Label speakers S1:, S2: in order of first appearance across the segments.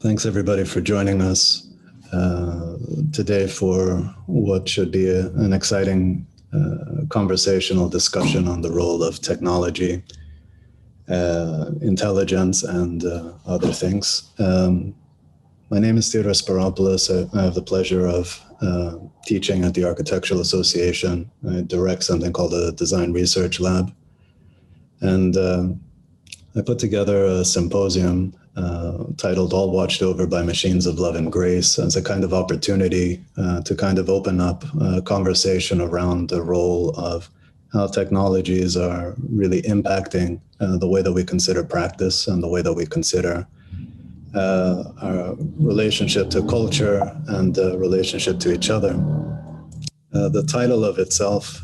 S1: Thanks everybody for joining us today for what should be an exciting conversational discussion on the role of technology, intelligence, and other things. My name is Theodore Spyropoulos. I have the pleasure of teaching at the Architectural Association. I direct something called a Design Research Lab. And I put together a symposium titled All Watched Over by Machines of Love and Grace as a kind of opportunity to kind of open up a conversation around the role of how technologies are really impacting the way that we consider practice and the way that we consider our relationship to culture and relationship to each other. The title of itself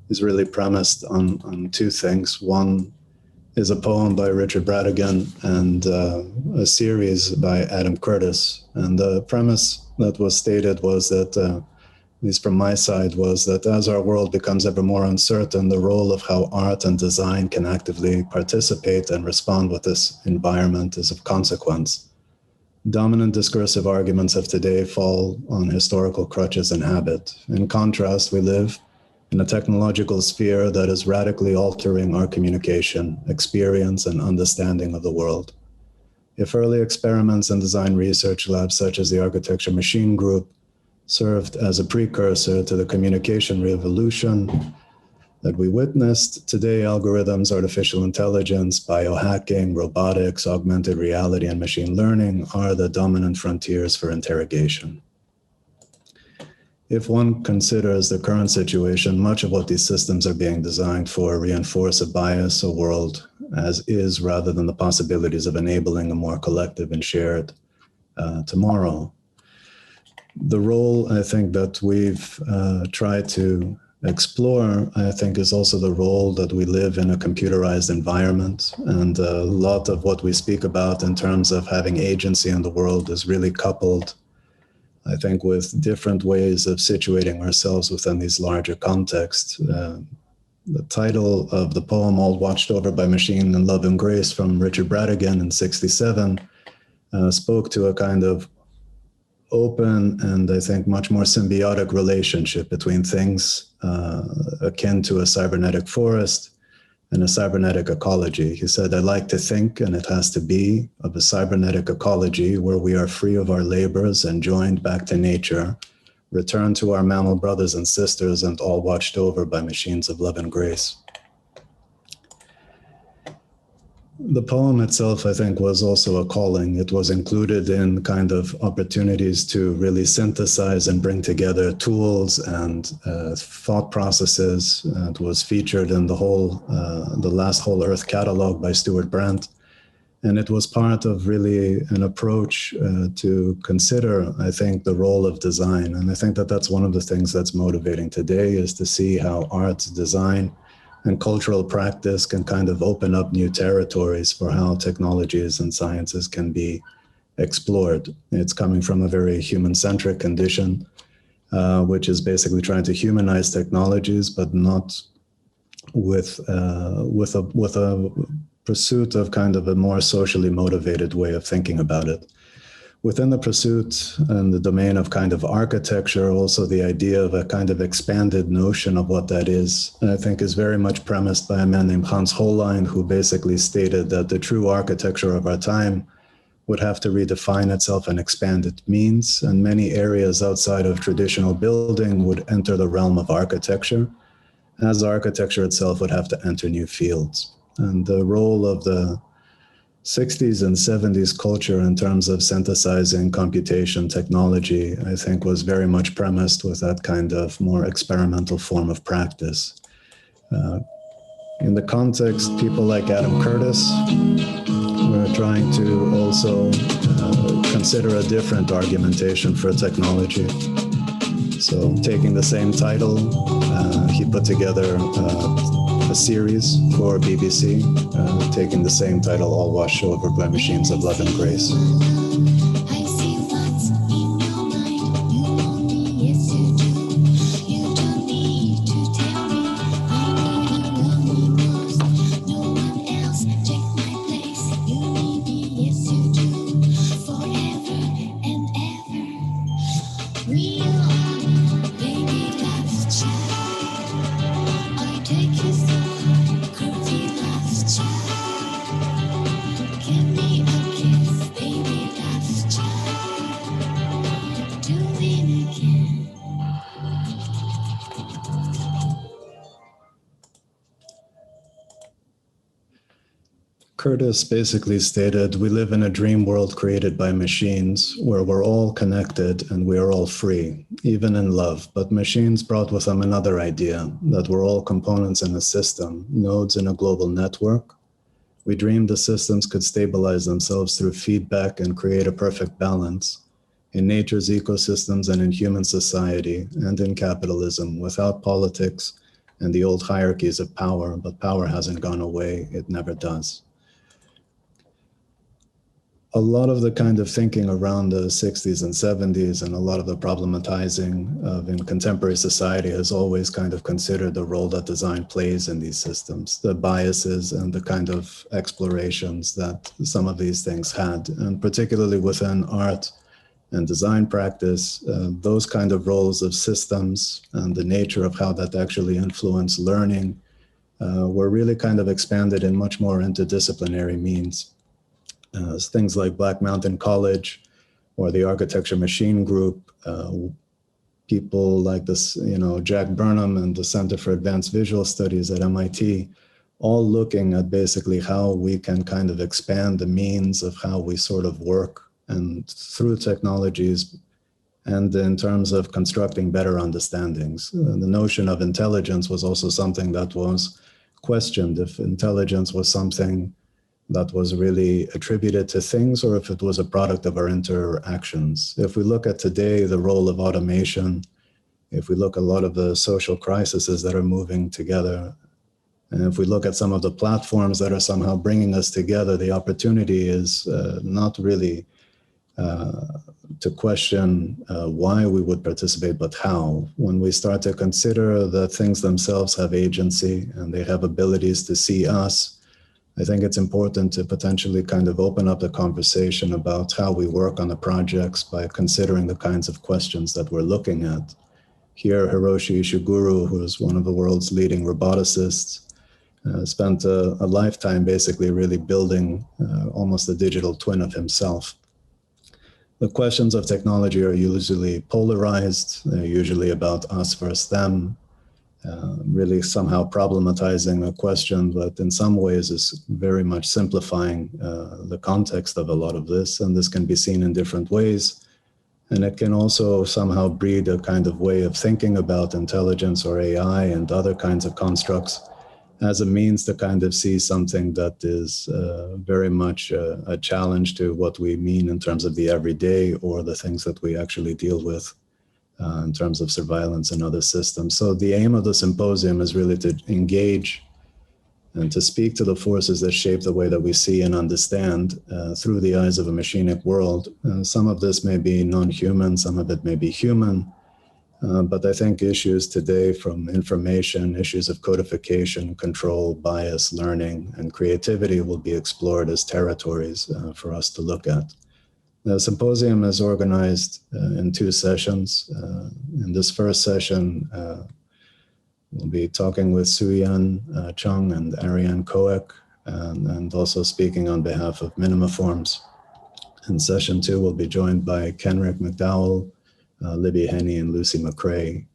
S1: is really premised on two things. One is a poem by Richard Brautigan and a series by Adam Curtis. And the premise that was stated was that, at least from my side, was that as our world becomes ever more uncertain, the role of how art and design can actively participate and respond with this environment is of consequence. Dominant discursive arguments of today fall on historical crutches and habit. In contrast, we live in a technological sphere that is radically altering our communication, experience, and understanding of the world. If early experiments in design research labs such as the Architecture Machine Group served as a precursor to the communication revolution that we witnessed, today algorithms, artificial intelligence, biohacking, robotics, augmented reality, and machine learning are the dominant frontiers for interrogation. If one considers the current situation, much of what these systems are being designed for reinforce a bias, a world as is, rather than the possibilities of enabling a more collective and shared tomorrow. The role, I think, that we've tried to explore, I think, is also the role that we live in a computerized environment. And a lot of what we speak about in terms of having agency in the world is really coupled, I think, with different ways of situating ourselves within these larger contexts. The title of the poem, All Watched Over by Machine and Love and Grace, from Richard Brautigan in '67, spoke to a kind of open and I think much more symbiotic relationship between things akin to a cybernetic forest and a cybernetic ecology. He said, I like to think, and it has to be, of a cybernetic ecology where we are free of our labors and joined back to nature, returned to our mammal brothers and sisters, and all watched over by machines of love and grace. The poem itself, I think, was also a calling. It was included in kind of opportunities to really synthesize and bring together tools and thought processes. It was featured in the last Whole Earth catalog by Stuart Brandt. And it was part of really an approach to consider, I think, the role of design. And I think that that's one of the things that's motivating today, is to see how art, design, and cultural practice can kind of open up new territories for how technologies and sciences can be explored. It's coming from a very human-centric condition, which is basically trying to humanize technologies, but not with a pursuit of kind of a more socially motivated way of thinking about it. Within the pursuit and the domain of kind of architecture, also the idea of a kind of expanded notion of what that is, I think, is very much premised by a man named Hans Hollein, who basically stated that the true architecture of our time would have to redefine itself and expand its means, and many areas outside of traditional building would enter the realm of architecture, as architecture itself would have to enter new fields. And the role of the 60s and 70s culture in terms of synthesizing computation technology, I think, was very much premised with that kind of more experimental form of practice. In the context, people like Adam Curtis were trying to also consider a different argumentation for technology. So taking the same title, he put together a series for BBC, taking the same title, All Washed Over by Machines of Love and Grace. Curtis basically stated, we live in a dream world created by machines where we're all connected and we are all free, even in love. But machines brought with them another idea, that we're all components in a system, nodes in a global network. We dreamed the systems could stabilize themselves through feedback and create a perfect balance in nature's ecosystems and in human society and in capitalism without politics and the old hierarchies of power, but power hasn't gone away, it never does. A lot of the kind of thinking around the 60s and 70s and a lot of the problematizing of in contemporary society has always kind of considered the role that design plays in these systems, the biases and the kind of explorations that some of these things had, and particularly within art and design practice, those kind of roles of systems and the nature of how that actually influenced learning were really kind of expanded in much more interdisciplinary means. Things like Black Mountain College or the Architecture Machine Group, people like this, Jack Burnham and the Center for Advanced Visual Studies at MIT, all looking at basically how we can kind of expand the means of how we sort of work and through technologies and in terms of constructing better understandings. The notion of intelligence was also something that was questioned, if intelligence was something that was really attributed to things or if it was a product of our interactions. If we look at today, the role of automation, if we look at a lot of the social crises that are moving together, and if we look at some of the platforms that are somehow bringing us together, the opportunity is not really to question why we would participate, but how. When we start to consider that things themselves have agency and they have abilities to see us, I think it's important to potentially kind of open up the conversation about how we work on the projects by considering the kinds of questions that we're looking at. Here, Hiroshi Ishiguro, who is one of the world's leading roboticists, spent a lifetime basically really building almost a digital twin of himself. The questions of technology are usually polarized. They're usually about us versus them. Really somehow problematizing a question, but in some ways is very much simplifying the context of a lot of this, and this can be seen in different ways. And it can also somehow breed a kind of way of thinking about intelligence or AI and other kinds of constructs as a means to kind of see something that is very much a challenge to what we mean in terms of the everyday or the things that we actually deal with in terms of surveillance and other systems. So the aim of the symposium is really to engage and to speak to the forces that shape the way that we see and understand through the eyes of a machinic world. Some of this may be non-human, some of it may be human, but I think issues today from information, issues of codification, control, bias, learning, and creativity will be explored as territories for us to look at. The symposium is organized in 2 sessions. In this first session, we'll be talking with Suyan Chung and Ariane Koek, and also speaking on behalf of Minimiforms. In session 2, we'll be joined by Kenrick Mcdowell, Libby Henney, and Lucy Mcrae.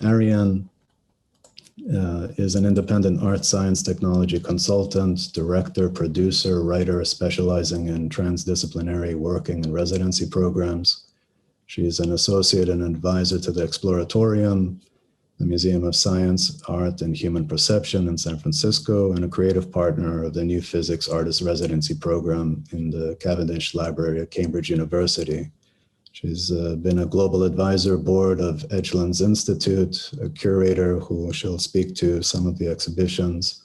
S1: Ariane is an independent art science technology consultant, director, producer, writer specializing in transdisciplinary working and residency programs. She's an associate and advisor to the Exploratorium, the Museum of Science, Art, and Human Perception in San Francisco, and a creative partner of the New Physics Artist Residency Program in the Cavendish Library at Cambridge University. She's been a global advisor board of Edgelands Institute, a curator who shall speak to some of the exhibitions,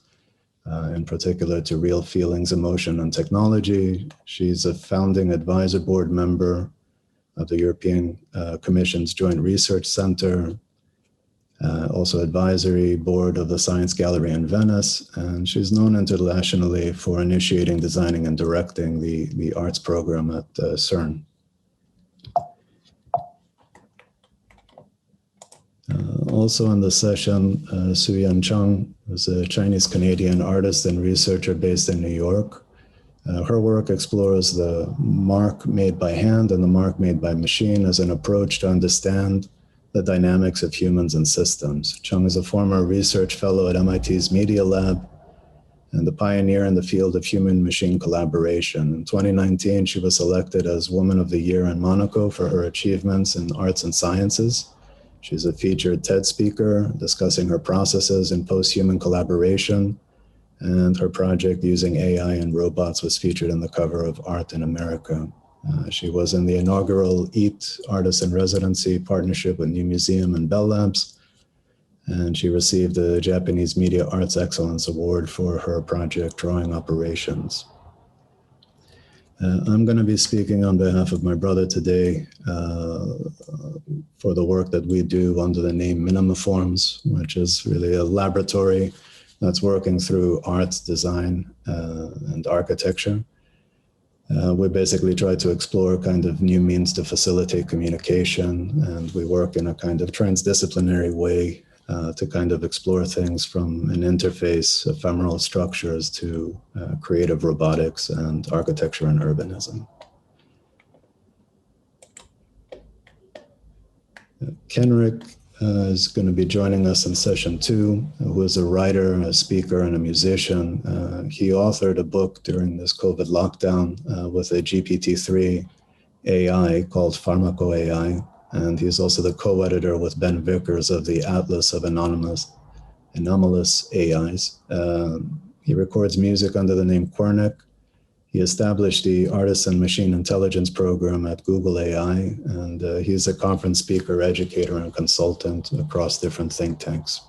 S1: in particular to Real Feelings, Emotion, and Technology. She's a founding advisor board member of the European Commission's Joint Research Center, also advisory board of the Science Gallery in Venice, and she's known internationally for initiating, designing, and directing the arts program at CERN. Also in the session, Suyan Chung is a Chinese-Canadian artist and researcher based in New York. Her work explores the mark made by hand and the mark made by machine as an approach to understand the dynamics of humans and systems. Chung is a former research fellow at MIT's Media Lab and a pioneer in the field of human-machine collaboration. In 2019, she was selected as Woman of the Year in Monaco for her achievements in arts and sciences. She's a featured TED speaker discussing her processes in post-human collaboration, and her project using AI and robots was featured in the cover of Art in America. She was in the inaugural EAT Artist in Residency partnership with New Museum and Bell Labs, and she received the Japanese Media Arts Excellence Award for her project Drawing Operations. I'm going to be speaking on behalf of my brother today for the work that we do under the name Minimiforms, which is really a laboratory that's working through art, design, and architecture. We basically try to explore kind of new means to facilitate communication, and we work in a kind of transdisciplinary way to kind of explore things from an interface, ephemeral structures, to creative robotics and architecture and urbanism. Kenrick is going to be joining us in session 2, who is a writer, a speaker, and a musician. He authored a book during this COVID lockdown with a GPT-3 AI called Pharmaco AI, and he's also the co-editor with Ben Vickers of the Atlas of Anomalous AIs. He records music under the name Kenrick. He established the Artists and Machine Intelligence program at Google AI, and he's a conference speaker, educator, and consultant across different think tanks.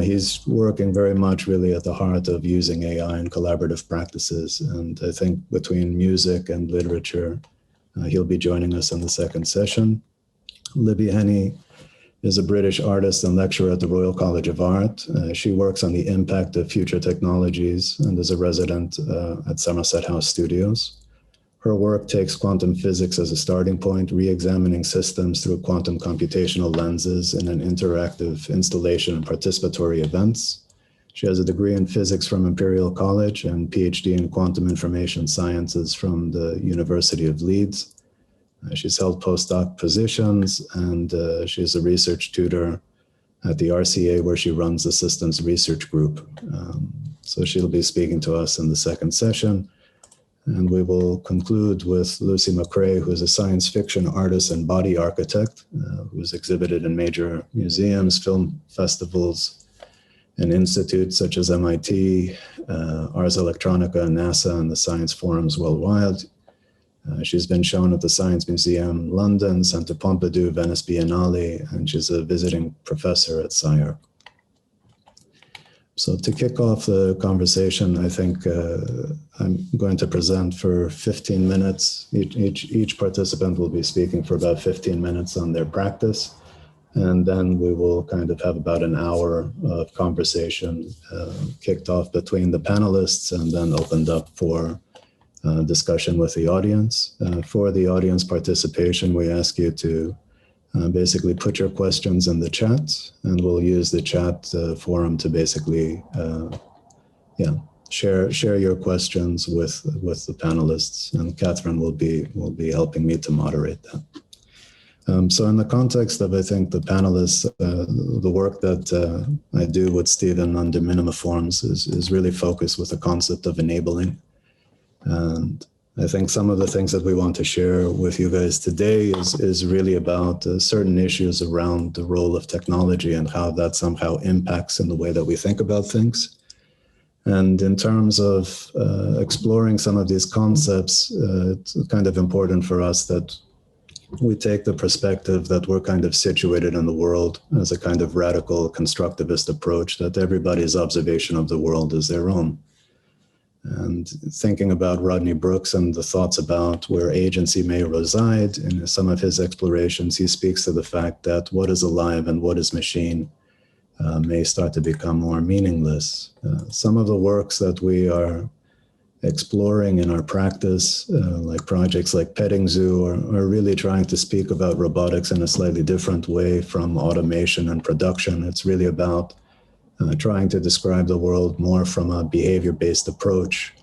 S1: He's working very much really at the heart of using AI in collaborative practices, and I think between music and literature, he'll be joining us in the second session. Libby Henney is a British artist and lecturer at the Royal College of Art. She works on the impact of future technologies and is a resident at Somerset House Studios. Her work takes quantum physics as a starting point, re-examining systems through quantum computational lenses in an interactive installation and participatory events. She has a degree in physics from Imperial College and PhD in quantum information sciences from the University of Leeds. She's held postdoc positions, and she's a research tutor at the RCA, where she runs the systems research group. So she'll be speaking to us in the second session. And we will conclude with Lucy Mcrae, who is a science fiction artist and body architect, who's exhibited in major museums, film festivals, and institutes such as MIT, Ars Electronica, NASA, and the science forums worldwide. She's been shown at the Science Museum, London, Centre Pompidou, Venice Biennale, and she's a visiting professor at SCIARC. So to kick off the conversation, I think I'm going to present for 15 minutes. Each participant will be speaking for about 15 minutes on their practice, and then we will kind of have about an hour of conversation kicked off between the panelists and then opened up for discussion with the audience. For the audience participation, we ask you to basically put your questions in the chat, and we'll use the chat forum to basically share your questions with the panelists, and Catherine will be helping me to moderate that. So in the context of, I think, the panelists, the work that I do with Stephen under Minimiforms is really focused with the concept of enabling. And I think some of the things that we want to share with you guys today is really about certain issues around the role of technology and how that somehow impacts in the way that we think about things. And in terms of exploring some of these concepts, it's kind of important for us that we take the perspective that we're kind of situated in the world as a kind of radical constructivist approach, that everybody's observation of the world is their own. And thinking about Rodney Brooks and the thoughts about where agency may reside, in some of his explorations, he speaks to the fact that what is alive and what is machine may start to become more meaningless. Some of the works that we are exploring in our practice, like projects like Petting Zoo, are really trying to speak about robotics in a slightly different way from automation and production. It's really about trying to describe the world more from a behavior-based approach,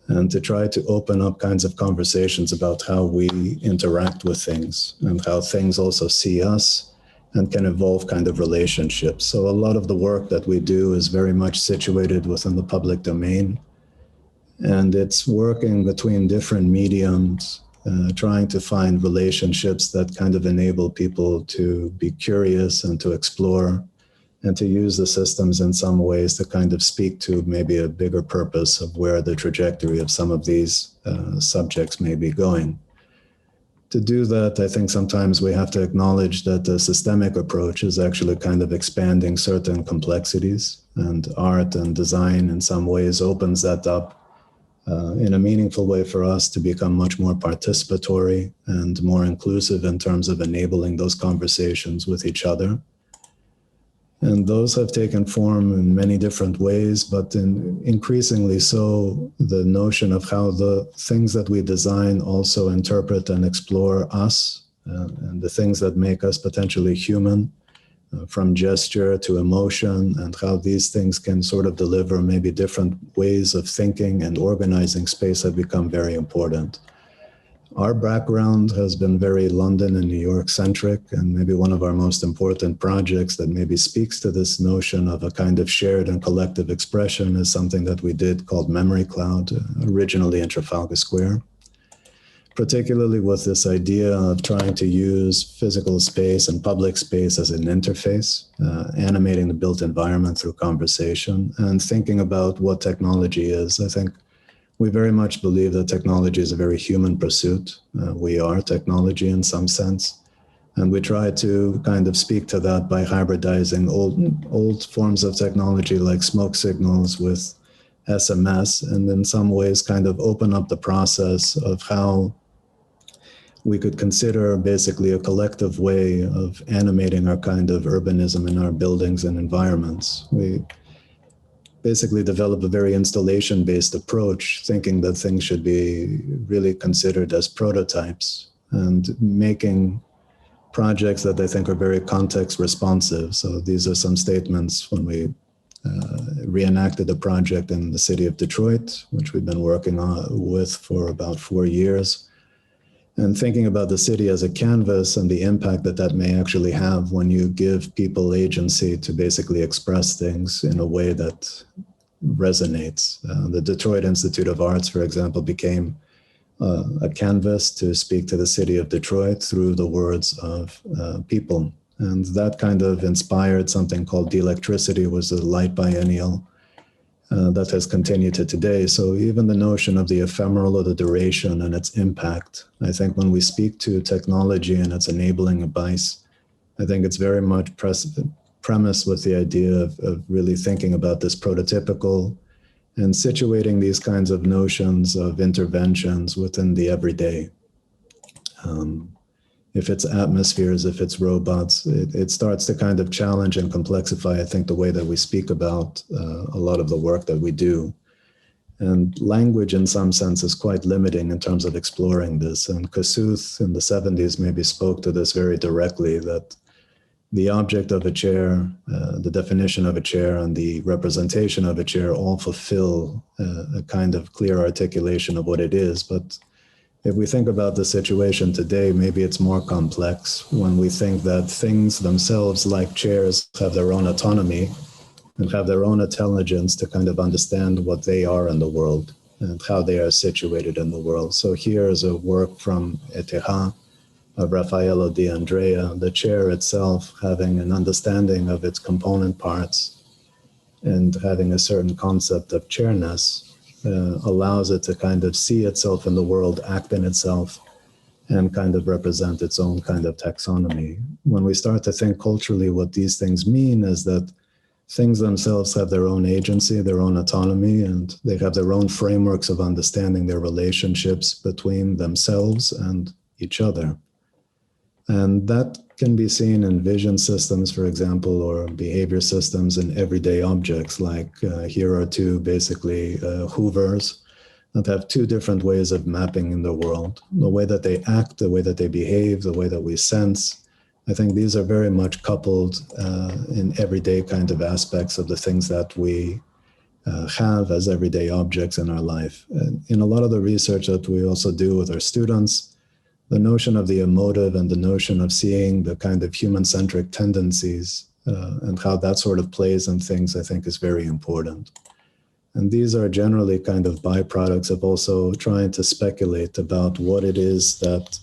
S1: and to try to open up kinds of conversations about how we interact with things and how things also see us, and can evolve kind of relationships. So a lot of the work that we do is very much situated within the public domain, and it's working between different mediums, trying to find relationships that kind of enable people to be curious and to explore and to use the systems in some ways to kind of speak to maybe a bigger purpose of where the trajectory of some of these subjects may be going. To do that, I think sometimes we have to acknowledge that the systemic approach is actually kind of expanding certain complexities, and art and design in some ways opens that up in a meaningful way for us to become much more participatory and more inclusive in terms of enabling those conversations with each other. And those have taken form in many different ways, but increasingly so, the notion of how the things that we design also interpret and explore us, and the things that make us potentially human, from gesture to emotion, and how these things can sort of deliver maybe different ways of thinking and organizing space have become very important. Our background has been very London and New York centric, and maybe one of our most important projects that maybe speaks to this notion of a kind of shared and collective expression is something that we did called Memory Cloud, originally in Trafalgar Square, particularly with this idea of trying to use physical space and public space as an interface, animating the built environment through conversation, and thinking about what technology is. I think we very much believe that technology is a very human pursuit. We are technology in some sense. And we try to kind of speak to that by hybridizing old forms of technology like smoke signals with SMS, and in some ways kind of open up the process of how we could consider basically a collective way of animating our kind of urbanism in our buildings and environments. We basically develop a very installation-based approach, thinking that things should be really considered as prototypes and making projects that I think are very context responsive. So these are some statements when we reenacted a project in the city of Detroit, which we've been working with for about 4 years, and thinking about the city as a canvas and the impact that that may actually have when you give people agency to basically express things in a way that resonates. The Detroit Institute of Arts, for example, became a canvas to speak to the city of Detroit through the words of people. And that kind of inspired something called De-Electricity, was a light biennial that has continued to today. So even the notion of the ephemeral or the duration and its impact, I think when we speak to technology and its enabling advice, I think it's very much premised with the idea of really thinking about this prototypical and situating these kinds of notions of interventions within the everyday. If it's atmospheres, if it's robots, it starts to kind of challenge and complexify, I think, the way that we speak about a lot of the work that we do. And language, in some sense, is quite limiting in terms of exploring this. And Kossuth in the 70s maybe spoke to this very directly, that the object of a chair, the definition of a chair, and the representation of a chair all fulfill a kind of clear articulation of what it is. But if we think about the situation today, maybe it's more complex when we think that things themselves, like chairs, have their own autonomy and have their own intelligence to kind of understand what they are in the world and how they are situated in the world. So here is a work from Eteha of Raffaello di Andrea, the chair itself having an understanding of its component parts and having a certain concept of chairness. Allows it to kind of see itself in the world, act in itself, and kind of represent its own kind of taxonomy. When we start to think culturally, what these things mean is that things themselves have their own agency, their own autonomy, and they have their own frameworks of understanding their relationships between themselves and each other. And that can be seen in vision systems, for example, or behavior systems in everyday objects, like here are two basically hoovers that have two different ways of mapping in the world. The way that they act, the way that they behave, the way that we sense. I think these are very much coupled in everyday kind of aspects of the things that we have as everyday objects in our life. And in a lot of the research that we also do with our students, the notion of the emotive and the notion of seeing the kind of human-centric tendencies and how that sort of plays in things, I think, is very important. And these are generally kind of byproducts of also trying to speculate about what it is that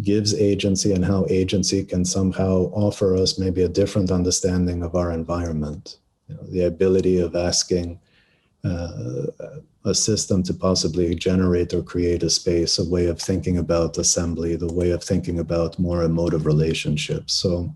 S1: gives agency and how agency can somehow offer us maybe a different understanding of our environment. You know, the ability of asking a system to possibly generate or create a space, a way of thinking about assembly, the way of thinking about more emotive relationships. So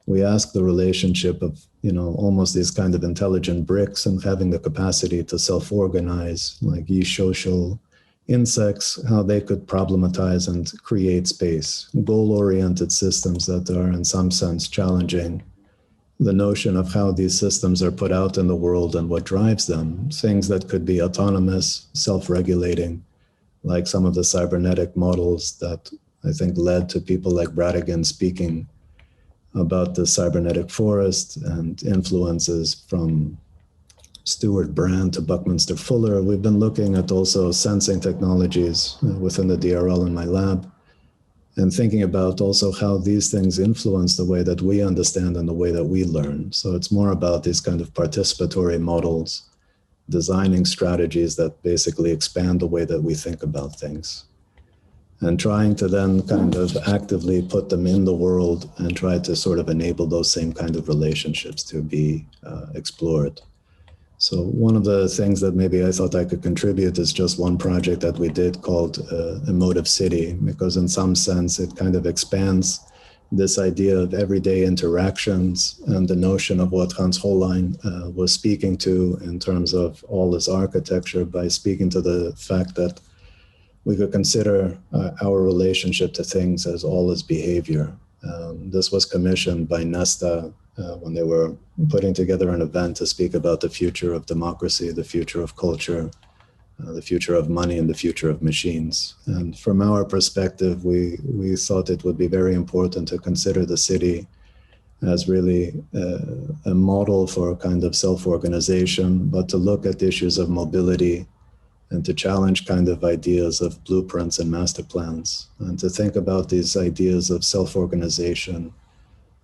S1: we ask the relationship of, you know, almost these kind of intelligent bricks and having the capacity to self-organize, like social insects, how they could problematize and create space, goal-oriented systems that are in some sense challenging the notion of how these systems are put out in the world and what drives them, things that could be autonomous, self-regulating, like some of the cybernetic models that I think led to people like Brautigan speaking about the cybernetic forest and influences from Stuart Brand to Buckminster Fuller. We've been looking at also sensing technologies within the DRL in my lab, and thinking about also how these things influence the way that we understand and the way that we learn. So it's more about these kind of participatory models, designing strategies that basically expand the way that we think about things, and trying to then kind of actively put them in the world and try to sort of enable those same kind of relationships to be explored. So one of the things that maybe I thought I could contribute is just one project that we did called Emotive City, because in some sense it kind of expands this idea of everyday interactions and the notion of what Hans Hollein was speaking to in terms of all as architecture, by speaking to the fact that we could consider our relationship to things as all as behavior. This was commissioned by Nesta when they were putting together an event to speak about the future of democracy, the future of culture, the future of money, and the future of machines. And from our perspective, we thought it would be very important to consider the city as really a model for a kind of self-organization, but to look at issues of mobility and to challenge kind of ideas of blueprints and master plans, and to think about these ideas of self-organization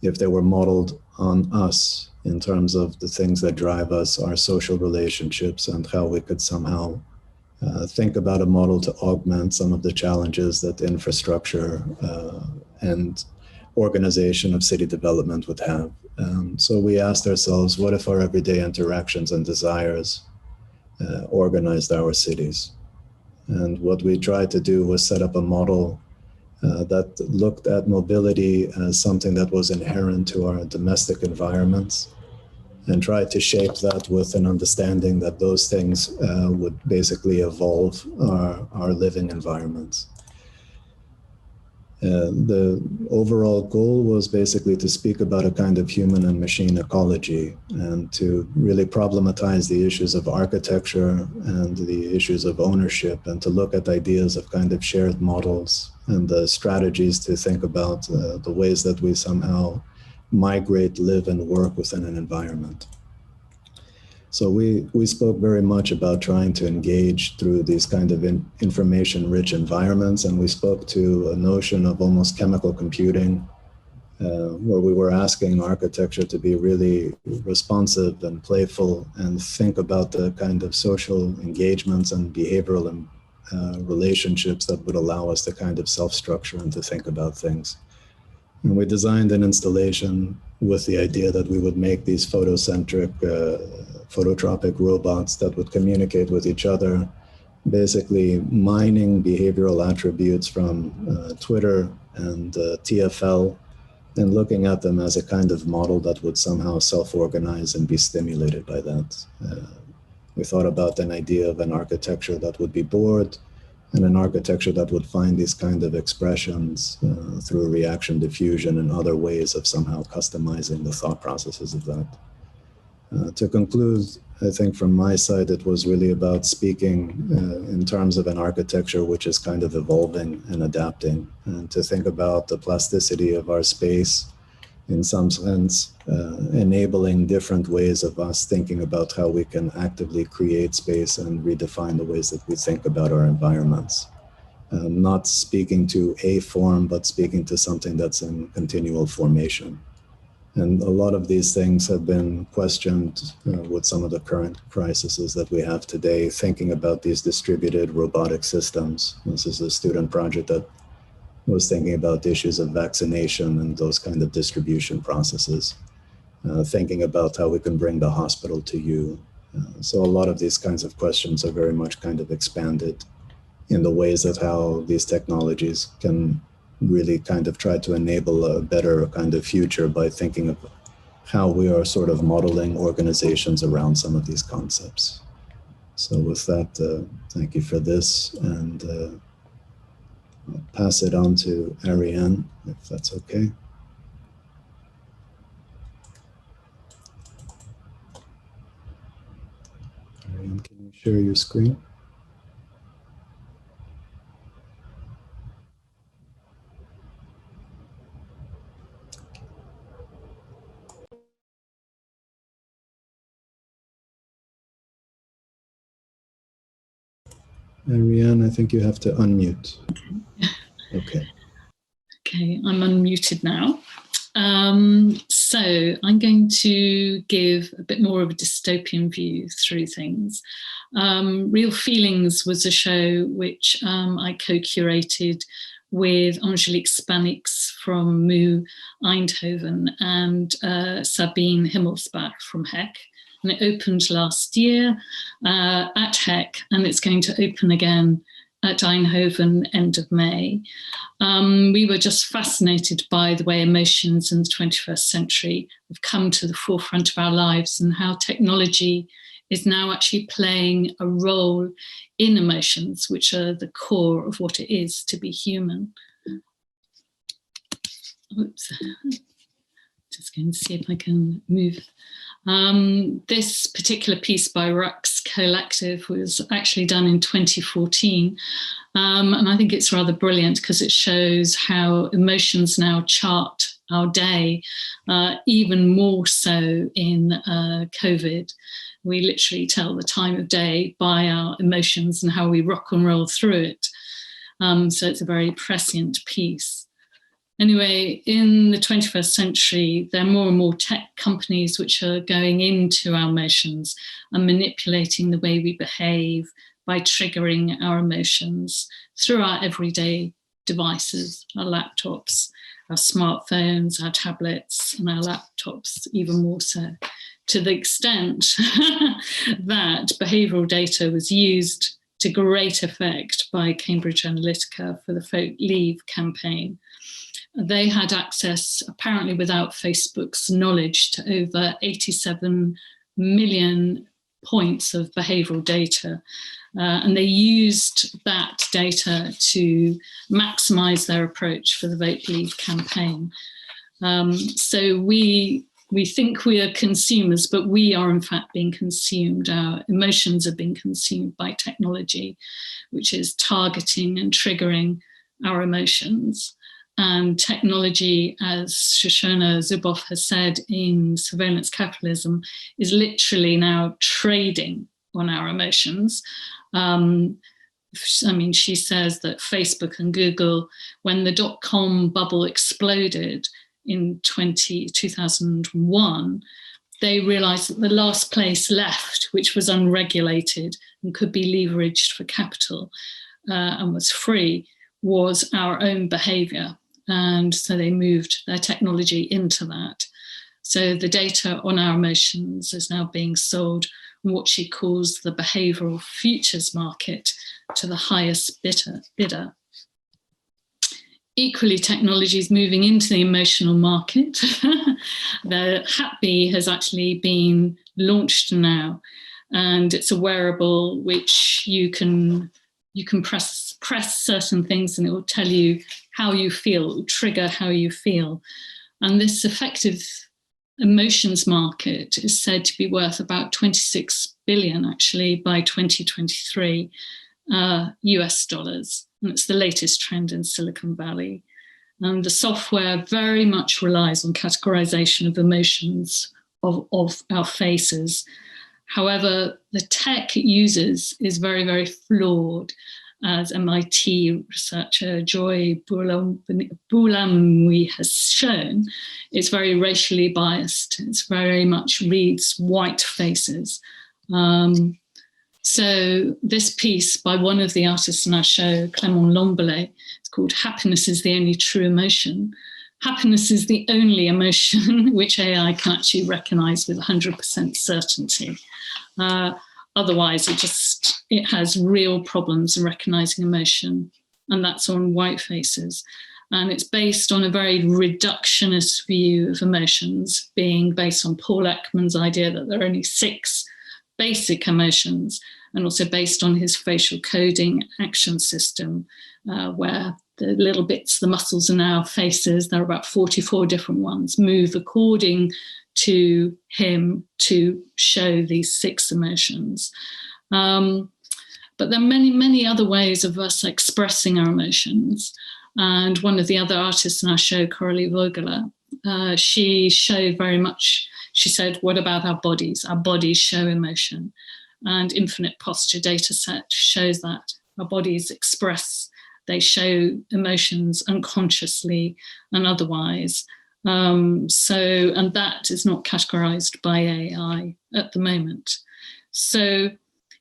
S1: if they were modeled on us in terms of the things that drive us, our social relationships, and how we could somehow think about a model to augment some of the challenges that infrastructure and organization of city development would have. So we asked ourselves, what if our everyday interactions and desires organized our cities? And what we tried to do was set up a model that looked at mobility as something that was inherent to our domestic environments, and tried to shape that with an understanding that those things would basically evolve our living environments. The overall goal was basically to speak about a kind of human and machine ecology, and to really problematize the issues of architecture and the issues of ownership, and to look at ideas of kind of shared models and the strategies to think about the ways that we somehow migrate, live, and work within an environment. So we spoke very much about trying to engage through these kind of information-rich environments, and we spoke to a notion of almost chemical computing, where we were asking architecture to be really responsive and playful and think about the kind of social engagements and behavioral relationships that would allow us to kind of self-structure and to think about things. And we designed an installation with the idea that we would make these photocentric, phototropic robots that would communicate with each other, basically mining behavioral attributes from Twitter and TFL, and looking at them as a kind of model that would somehow self-organize and be stimulated by that. We thought about an idea of an architecture that would be bored, and an architecture that would find these kind of expressions through reaction diffusion and other ways of somehow customizing the thought processes of that. To conclude, I think from my side, it was really about speaking in terms of an architecture which is kind of evolving and adapting, and to think about the plasticity of our space, in some sense, enabling different ways of us thinking about how we can actively create space and redefine the ways that we think about our environments. not speaking to a form, but speaking to something that's in continual formation. And a lot of these things have been questioned with some of the current crises that we have today, thinking about these distributed robotic systems. This is a student project that was thinking about issues of vaccination and those kind of distribution processes, thinking about how we can bring the hospital to you. So a lot of these kinds of questions are very much kind of expanded in the ways that how these technologies can really kind of try to enable a better kind of future by thinking of how we are sort of modeling organizations around some of these concepts. So with that, thank you for this, and I'll pass it on to Ariane, if that's okay. Ariane, can you share your screen? Ariane, I think you have to unmute. Okay.
S2: Okay, I'm unmuted now. So I'm going to give a bit more of a dystopian view through things. Real Feelings was a show which I co-curated with Angelique Spanix from MU Eindhoven and Sabine Himmelsbach from HEC. And it opened last year at HEC, and it's going to open again at Eindhoven end of May. We were just fascinated by the way emotions in the 21st century have come to the forefront of our lives and how technology is now actually playing a role in emotions, which are the core of what it is to be human. Oops. Just going to see if I can move. This particular piece by Rux Collective was actually done in 2014. And I think it's rather brilliant because it shows how emotions now chart our day, even more so in COVID. We literally tell the time of day by our emotions and how we rock and roll through it. So it's a very prescient piece. Anyway, in the 21st century, there are more and more tech companies which are going into our emotions and manipulating the way we behave by triggering our emotions through our everyday devices, our laptops, our smartphones, our tablets, and our laptops, even more so, to the extent that behavioural data was used to great effect by Cambridge Analytica for the Folk Leave campaign. They had access, apparently without Facebook's knowledge, to over 87 million points of behavioural data. And they used that data to maximise their approach for the Vote Leave campaign. So we think we are consumers, but we are in fact being consumed. Our emotions are being consumed by technology, which is targeting and triggering our emotions. And technology, as Shoshana Zuboff has said in Surveillance Capitalism, is literally now trading on our emotions. I mean, she says that Facebook and Google, when the dot-com bubble exploded in 2001, they realized that the last place left, which was unregulated and could be leveraged for capital and was free, was our own behavior. And so they moved their technology into that. So the data on our emotions is now being sold on what she calls the behavioural futures market to the highest bidder. Equally, technology is moving into the emotional market. The Hatbee has actually been launched now, and it's a wearable which you can press certain things and it will tell you how you feel, it will trigger how you feel. And this affective emotions market is said to be worth about 26 billion actually by 2023 US dollars. And it's the latest trend in Silicon Valley. And the software very much relies on categorization of emotions of our faces. However, the tech it uses is very, very flawed. as MIT researcher Joy Boulamwui has shown, it's very racially biased. It's very much reads white faces. So this piece by one of the artists in our show, Clément Lambelet, it's called Happiness is the Only True Emotion. Happiness is the only emotion which AI can actually recognize with 100% certainty. Otherwise, it has real problems in recognizing emotion, and that's on white faces. And it's based on a very reductionist view of emotions, being based on Paul Ekman's idea that there are only 6 basic emotions, and also based on his facial coding action system, where the little bits, the muscles in our faces, there are about 44 different ones, move according to him to show these 6 emotions. But there are many, many other ways of us expressing our emotions. And one of the other artists in our show, Coralie Vogler, she showed very much, she said, what about our bodies? Our bodies show emotion. And infinite posture data set shows that our bodies express, they show emotions unconsciously and otherwise. And that is not categorized by AI at the moment. So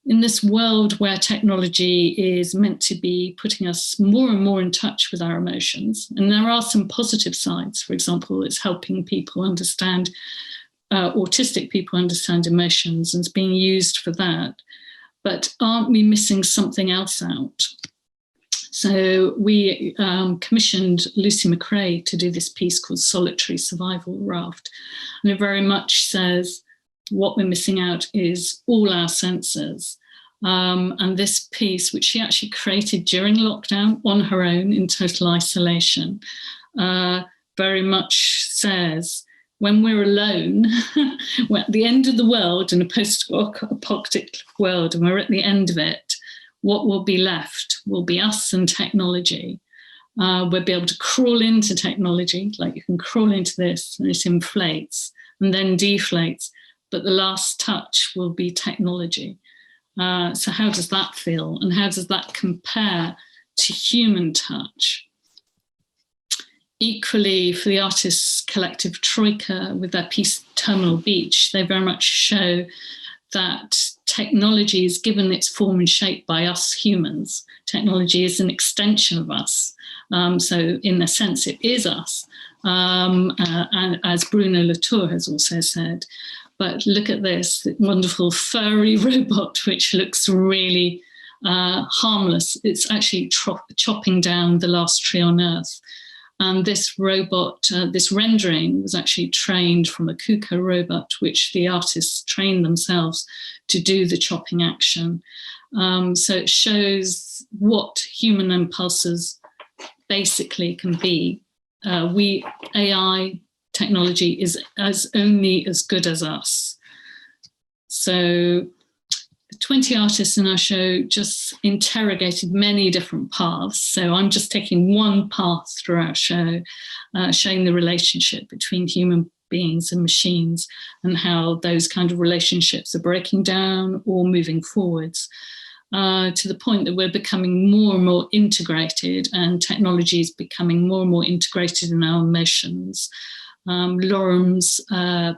S2: in this world where technology is meant to be putting us more and more in touch with our emotions, and there are some positive sides, for example, it's helping people understand, autistic people understand emotions, and it's being used for that. But aren't we missing something else out? So we commissioned Lucy Mcrae to do this piece called Solitary Survival Raft. And it very much says what we're missing out is all our senses. And this piece, which she actually created during lockdown on her own in total isolation, very much says when we're alone, we're at the end of the world in a post-apocalyptic world, and we're at the end of it, what will be left will be us and technology. We'll be able to crawl into technology, like you can crawl into this and it inflates and then deflates, but the last touch will be technology. So how does that feel? And how does that compare to human touch? Equally, for the artists collective Troika with their piece Terminal Beach, they very much show that technology is given its form and shape by us humans. Technology is an extension of us. So in a sense, it is us. And as Bruno Latour has also said, but look at this wonderful furry robot, which looks really harmless. It's actually chopping down the last tree on Earth. And this robot, this rendering was actually trained from a KUKA robot, which the artists trained themselves to do the chopping action. So it shows what human impulses basically can be. AI technology is only as good as us. So the 20 artists in our show just interrogated many different paths. So I'm just taking one path through our show, showing the relationship between human beings and machines and how those kind of relationships are breaking down or moving forwards, to the point that we're becoming more and more integrated, and technology is becoming more and more integrated in our emotions. Lorem's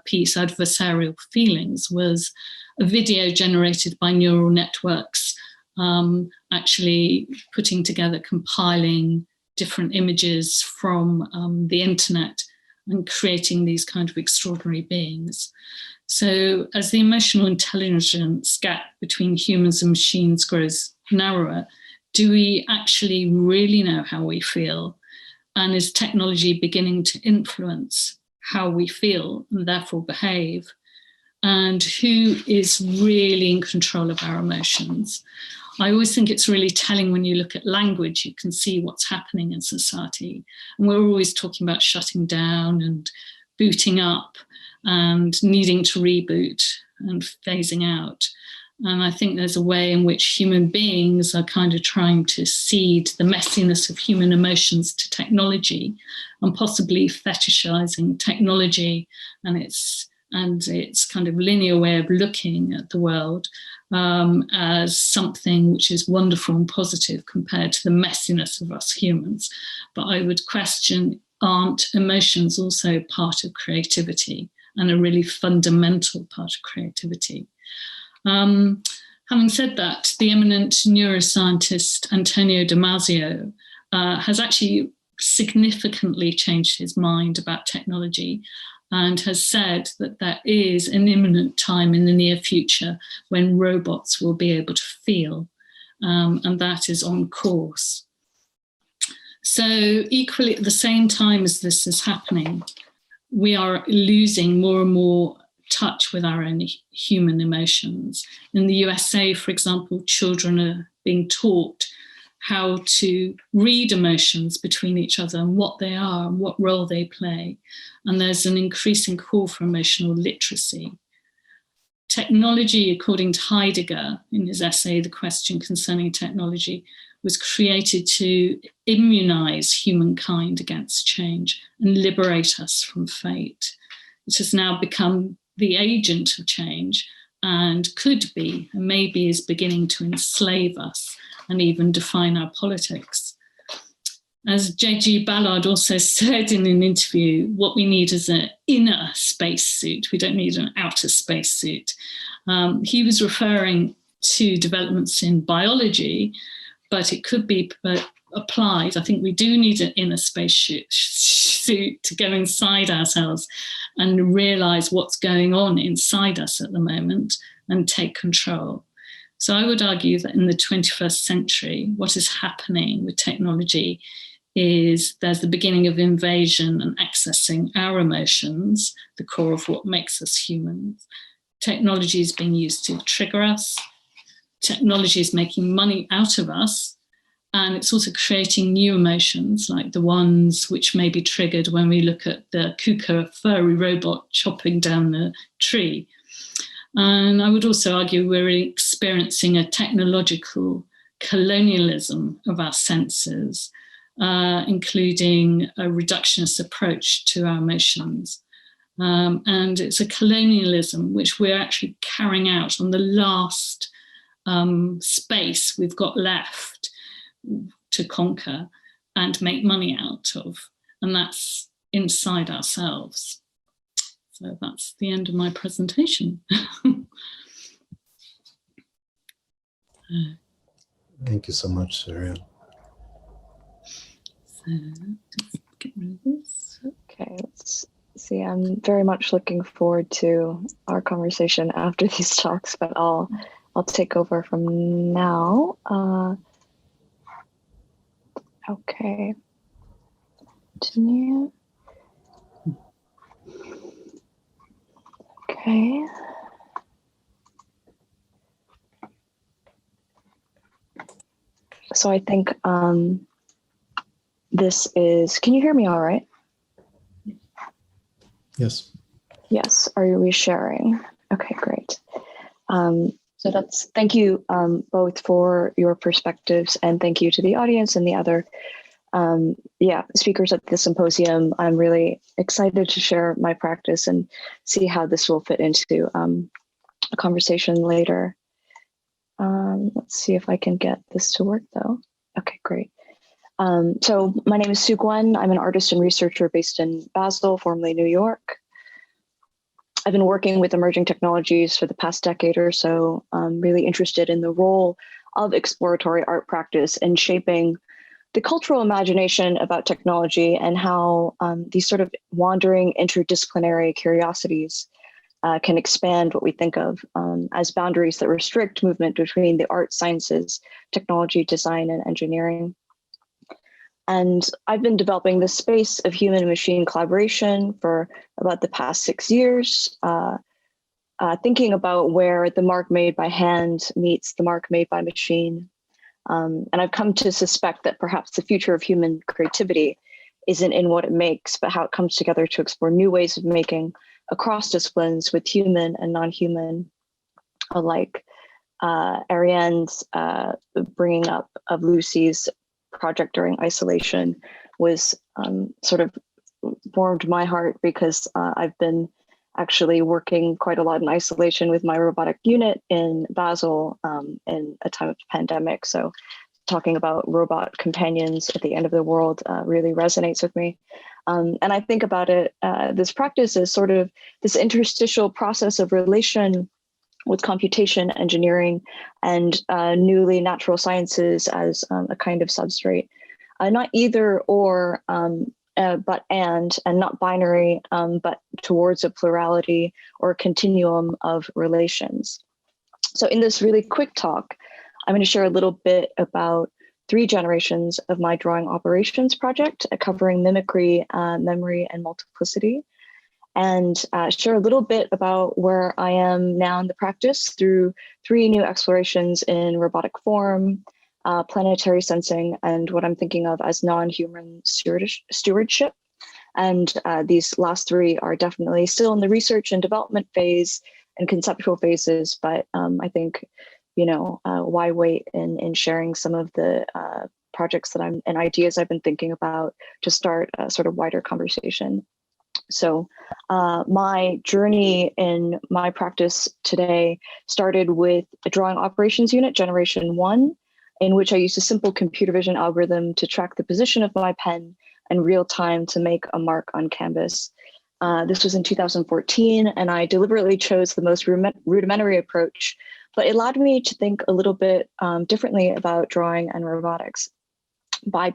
S2: piece, Adversarial Feelings, was a video generated by neural networks, actually putting together, compiling different images from the internet and creating these kind of extraordinary beings. So as the emotional intelligence gap between humans and machines grows narrower, do we actually really know how we feel? And is technology beginning to influence how we feel and therefore behave? And who is really in control of our emotions? I always think it's really telling when you look at language, you can see what's happening in society. And we're always talking about shutting down and booting up and needing to reboot and phasing out. And I think there's a way in which human beings are kind of trying to cede the messiness of human emotions to technology and possibly fetishizing technology and its kind of linear way of looking at the world as something which is wonderful and positive compared to the messiness of us humans. But I would question, aren't emotions also part of creativity and a really fundamental part of creativity? Having said that, the eminent neuroscientist Antonio Damasio has actually significantly changed his mind about technology and has said that there is an imminent time in the near future when robots will be able to feel, and that is on course. So equally at the same time as this is happening, we are losing more and more touch with our own human emotions. In the USA, for example, children are being taught how to read emotions between each other and what they are and what role they play. And there's an increasing call for emotional literacy. Technology, according to Heidegger, in his essay, The Question Concerning Technology, was created to immunize humankind against change and liberate us from fate. It has now become the agent of change and could be, and maybe is beginning to enslave us and even define our politics. As J.G. Ballard also said in an interview, what we need is an inner spacesuit. We don't need an outer spacesuit. He was referring to developments in biology, but it could be applied. I think we do need an inner spacesuit to go inside ourselves and realize what's going on inside us at the moment and take control. So I would argue that in the 21st century, what is happening with technology is there's the beginning of invasion and accessing our emotions, the core of what makes us humans. Technology is being used to trigger us. Technology is making money out of us. And it's also creating new emotions, like the ones which may be triggered when we look at the Kuka furry robot chopping down the tree. And I would also argue we're experiencing a technological colonialism of our senses, including a reductionist approach to our emotions. And it's a colonialism which we're actually carrying out on the last space we've got left to conquer and make money out of, and that's inside ourselves. So that's the end of my presentation.
S1: Thank you so much, Ariane.
S2: So just get rid of this.
S3: Okay, let's see. I'm very much looking forward to our conversation after these talks, but I'll take over from now. Okay. Continue. Okay. So I think this is, can you hear me all right?
S1: Yes.
S3: Yes. Are we sharing? Okay, great. So thank you both for your perspectives, and thank you to the audience and the other speakers at the symposium. I'm really excited to share my practice and see how this will fit into a conversation later. Let's see if I can get this to work though. Okay, great. So my name is Sue Gwen. I'm an artist and researcher based in Basel, formerly New York. I've been working with emerging technologies for the past decade or so. I'm really interested in the role of exploratory art practice in shaping the cultural imagination about technology and how these sort of wandering interdisciplinary curiosities can expand what we think of as boundaries that restrict movement between the arts, sciences, technology, design, and engineering. And I've been developing this space of human and machine collaboration for about the past 6 years, thinking about where the mark made by hand meets the mark made by machine. And I've come to suspect that perhaps the future of human creativity isn't in what it makes, but how it comes together to explore new ways of making across disciplines with human and non-human alike. Ariane's bringing up of Lucy's project during isolation was sort of warmed my heart, because I've been actually working quite a lot in isolation with my robotic unit in Basel in a time of pandemic. So talking about robot companions at the end of the world really resonates with me. And I think about it, this practice is sort of this interstitial process of relation with computation, engineering, and newly natural sciences as a kind of substrate. Not either or, but and not binary, but towards a plurality or a continuum of relations. So in this really quick talk, I'm going to share a little bit about 3 generations of my drawing operations project, covering mimicry, memory, and multiplicity, and share a little bit about where I am now in the practice through 3 new explorations in robotic form, planetary sensing, and what I'm thinking of as non-human stewardship. And these last 3 are definitely still in the research and development phase and conceptual phases, but I think, why wait in sharing some of the projects that and ideas I've been thinking about to start a sort of wider conversation. So my journey in my practice today started with a drawing operations unit, generation 1, in which I used a simple computer vision algorithm to track the position of my pen in real time to make a mark on canvas. This was in 2014, and I deliberately chose the most rudimentary approach, but it allowed me to think a little bit differently about drawing and robotics. By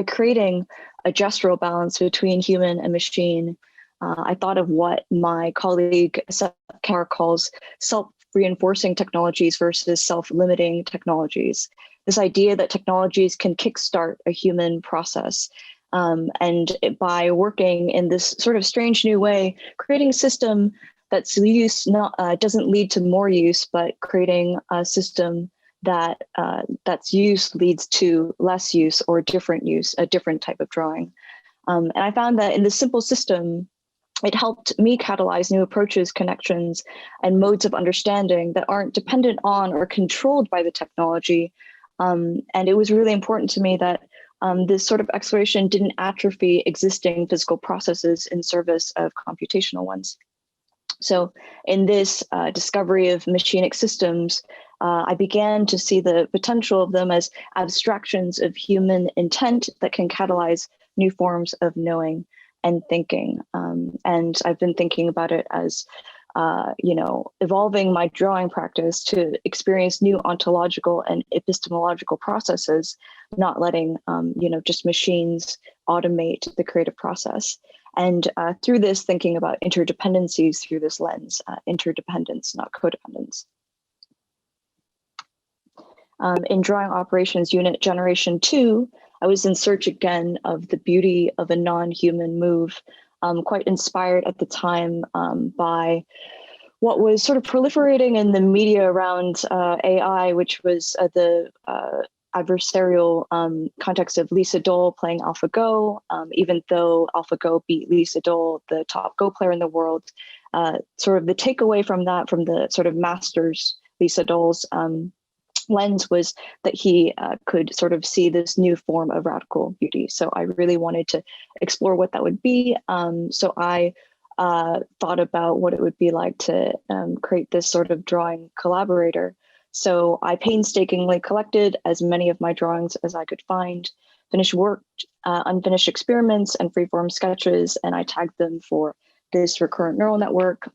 S3: creating a gestural balance between human and machine, I thought of what my colleague Seth Carr calls self-reinforcing technologies versus self-limiting technologies. This idea that technologies can kickstart a human process. And by working in this sort of strange new way, creating a system that's use doesn't lead to more use, but creating a system that's use leads to less use or different use, a different type of drawing. And I found that in this simple system, it helped me catalyze new approaches, connections, and modes of understanding that aren't dependent on or controlled by the technology. And it was really important to me that this sort of exploration didn't atrophy existing physical processes in service of computational ones. So in this discovery of machinic systems, I began to see the potential of them as abstractions of human intent that can catalyze new forms of knowing and thinking. And I've been thinking about it as, evolving my drawing practice to experience new ontological and epistemological processes, not letting, just machines automate the creative process. And through this, thinking about interdependencies through this lens, interdependence, not codependence. In drawing operations unit generation 2, I was in search again of the beauty of a non-human move, quite inspired at the time by what was sort of proliferating in the media around AI, which was the adversarial context of Lisa Dole playing AlphaGo. Even though AlphaGo beat Lisa Dole, the top Go player in the world, sort of the takeaway from that, from the sort of masters, Lisa Dole's lens, was that he could sort of see this new form of radical beauty. So I really wanted to explore what that would be. So I thought about what it would be like to create this sort of drawing collaborator. So I painstakingly collected as many of my drawings as I could find, finished work, unfinished experiments, and freeform sketches, and I tagged them for this recurrent neural network.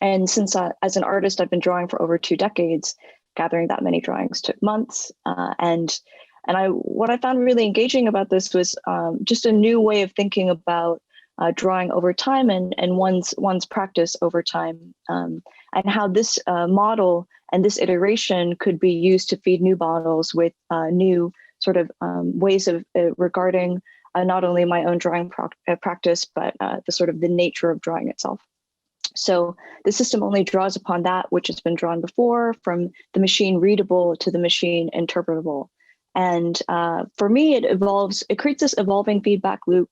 S3: And since as an artist, I've been drawing for over 2 decades, gathering that many drawings took months. And what I found really engaging about this was just a new way of thinking about drawing over time and one's practice over time, and how this model and this iteration could be used to feed new models with new sort of ways of regarding not only my own drawing practice, but the sort of the nature of drawing itself. So the system only draws upon that which has been drawn before, from the machine readable to the machine interpretable. And for me, it creates this evolving feedback loop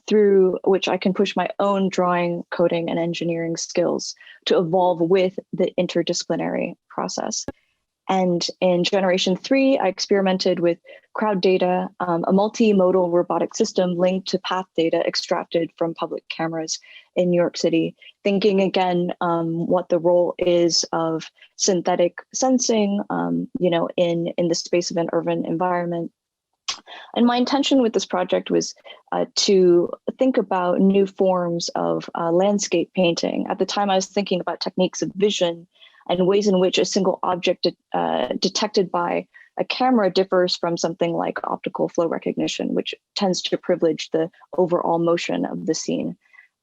S3: through which I can push my own drawing, coding, and engineering skills to evolve with the interdisciplinary process. And in generation 3, I experimented with crowd data, a multimodal robotic system linked to path data extracted from public cameras in New York City, thinking again what the role is of synthetic sensing, in the space of an urban environment. And my intention with this project was to think about new forms of landscape painting. At the time, I was thinking about techniques of vision and ways in which a single object detected by a camera differs from something like optical flow recognition, which tends to privilege the overall motion of the scene.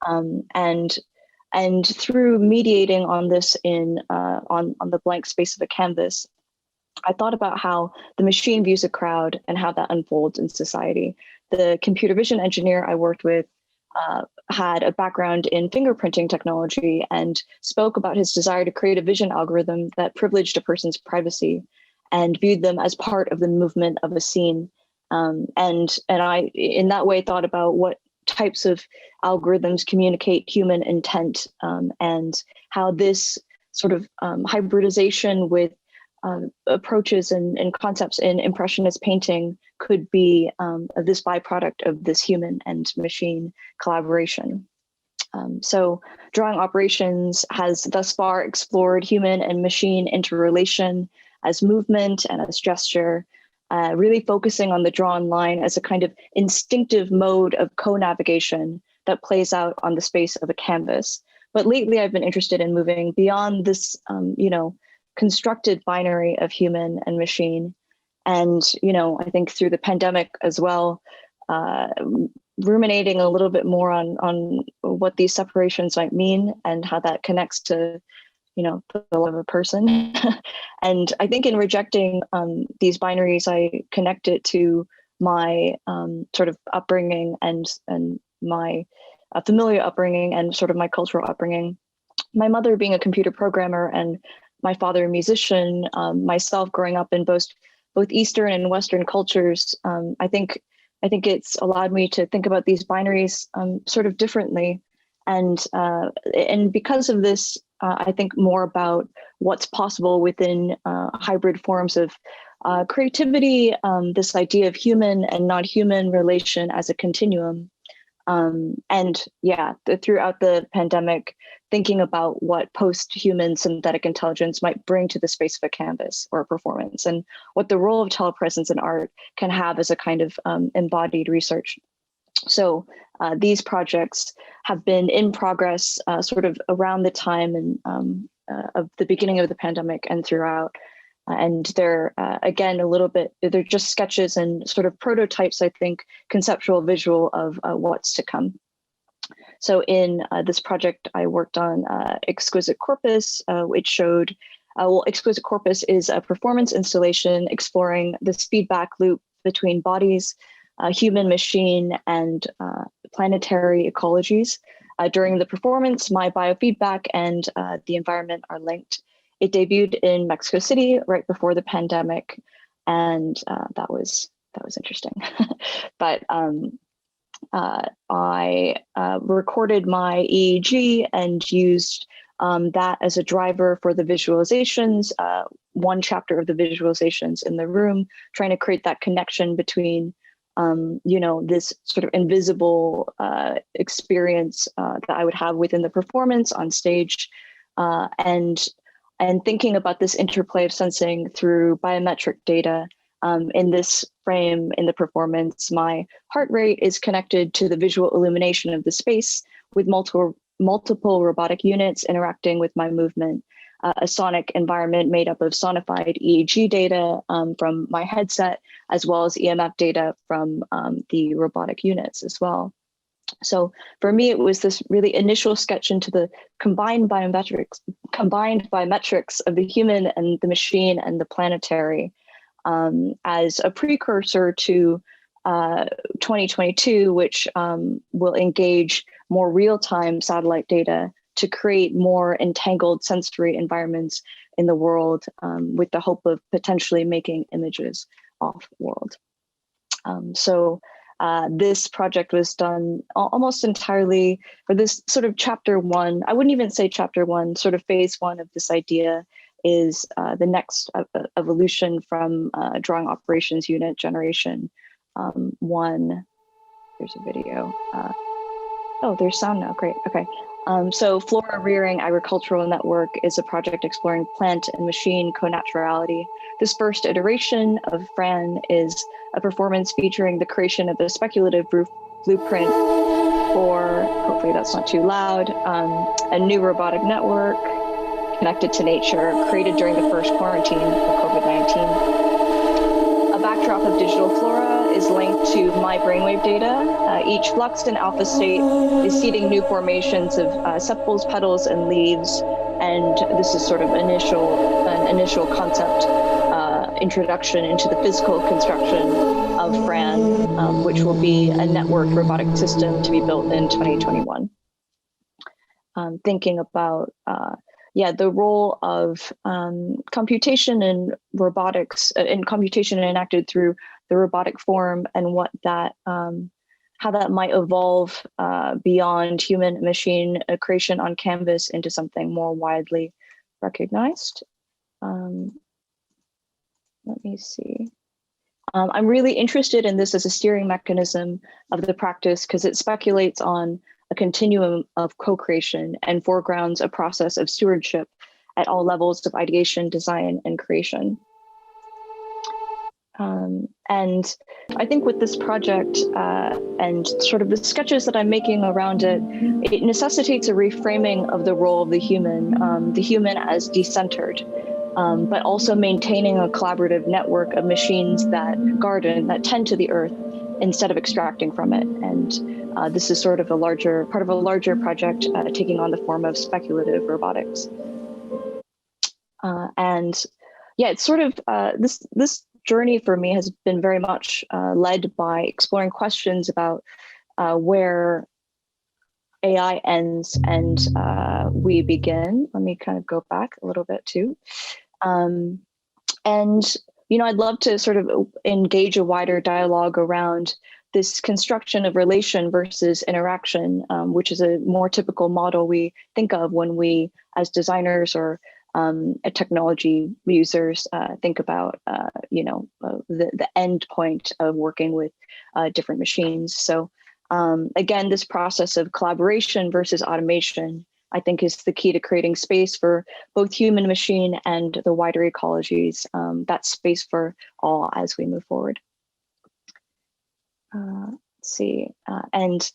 S3: And through mediating on this on the blank space of a canvas, I thought about how the machine views a crowd and how that unfolds in society. The computer vision engineer I worked with had a background in fingerprinting technology and spoke about his desire to create a vision algorithm that privileged a person's privacy and viewed them as part of the movement of a scene. And I, in that way, thought about what types of algorithms communicate human intent, and how this sort of hybridization with approaches and concepts in Impressionist painting could be this byproduct of this human and machine collaboration. So drawing operations has thus far explored human and machine interrelation as movement and as gesture, really focusing on the drawn line as a kind of instinctive mode of co-navigation that plays out on the space of a canvas. But lately I've been interested in moving beyond this, constructed binary of human and machine. And, I think through the pandemic as well, ruminating a little bit more on what these separations might mean and how that connects to, the life of a person. And I think in rejecting these binaries, I connect it to my sort of upbringing and my familiar upbringing and sort of my cultural upbringing. My mother being a computer programmer and my father a musician, myself growing up in both Eastern and Western cultures, I think it's allowed me to think about these binaries sort of differently. And because of this, I think more about what's possible within hybrid forms of creativity, this idea of human and non-human relation as a continuum. Throughout the pandemic, thinking about what post-human synthetic intelligence might bring to the space of a canvas or a performance, and what the role of telepresence in art can have as a kind of embodied research. So these projects have been in progress sort of around the time of the beginning of the pandemic and throughout. And they're, again, they're just sketches and sort of prototypes, I think, conceptual visual of what's to come. So in this project, I worked on Exquisite Corpus, which showed, Exquisite Corpus is a performance installation exploring this feedback loop between bodies, human, machine, and planetary ecologies. During the performance, my biofeedback and the environment are linked. It debuted in Mexico City right before the pandemic, and that was interesting. But I recorded my EEG and used that as a driver for the visualizations. One chapter of the visualizations in the room, trying to create that connection between this sort of invisible experience that I would have within the performance on stage, and thinking about this interplay of sensing through biometric data. In this frame in the performance, my heart rate is connected to the visual illumination of the space with multiple robotic units interacting with my movement. A sonic environment made up of sonified EEG data from my headset, as well as EMF data from the robotic units as well. So for me, it was this really initial sketch into the combined biometrics of the human and the machine and the planetary as a precursor to 2022, which will engage more real-time satellite data to create more entangled sensory environments in the world, with the hope of potentially making images off-world. This project was done almost entirely for this sort of chapter one. I wouldn't even say chapter one, sort of phase one of this idea is the next evolution from drawing operations unit generation one. Here's a video. Oh, there's sound now. Great. Okay. So Flora Rearing Agricultural Network is a project exploring plant and machine co-naturality. This first iteration of FRAN is a performance featuring the creation of a speculative blueprint for, hopefully that's not too loud, a new robotic network connected to nature, created during the first quarantine of COVID-19. A backdrop of digital flora is linked to my brainwave data. Each fluxed and alpha state is seeding new formations of sepals, petals, and leaves. And this is sort of an initial concept introduction into the physical construction of FRAN, which will be a networked robotic system to be built in 2021. Thinking about the role of computation and robotics, and computation enacted through the robotic form, and what that, how that might evolve beyond human-machine creation on canvas into something more widely recognized. Let me see. I'm really interested in this as a steering mechanism of the practice because it speculates on a continuum of co-creation and foregrounds a process of stewardship at all levels of ideation, design, and creation. And I think with this project and sort of the sketches that I'm making around it, it necessitates a reframing of the role of the human as decentered, but also maintaining a collaborative network of machines that garden, that tend to the earth instead of extracting from it. And this is sort of part of a larger project taking on the form of speculative robotics. And yeah, it's sort of this journey for me has been very much led by exploring questions about where AI ends and we begin. Let me kind of go back a little bit too. And, you know, I'd love to sort of engage a wider dialogue around this construction of relation versus interaction, which is a more typical model we think of when we, as designers or technology users, think about, the end point of working with different machines. So again, this process of collaboration versus automation, I think, is the key to creating space for both human machine and the wider ecologies, that space for all as we move forward. Let's see, and I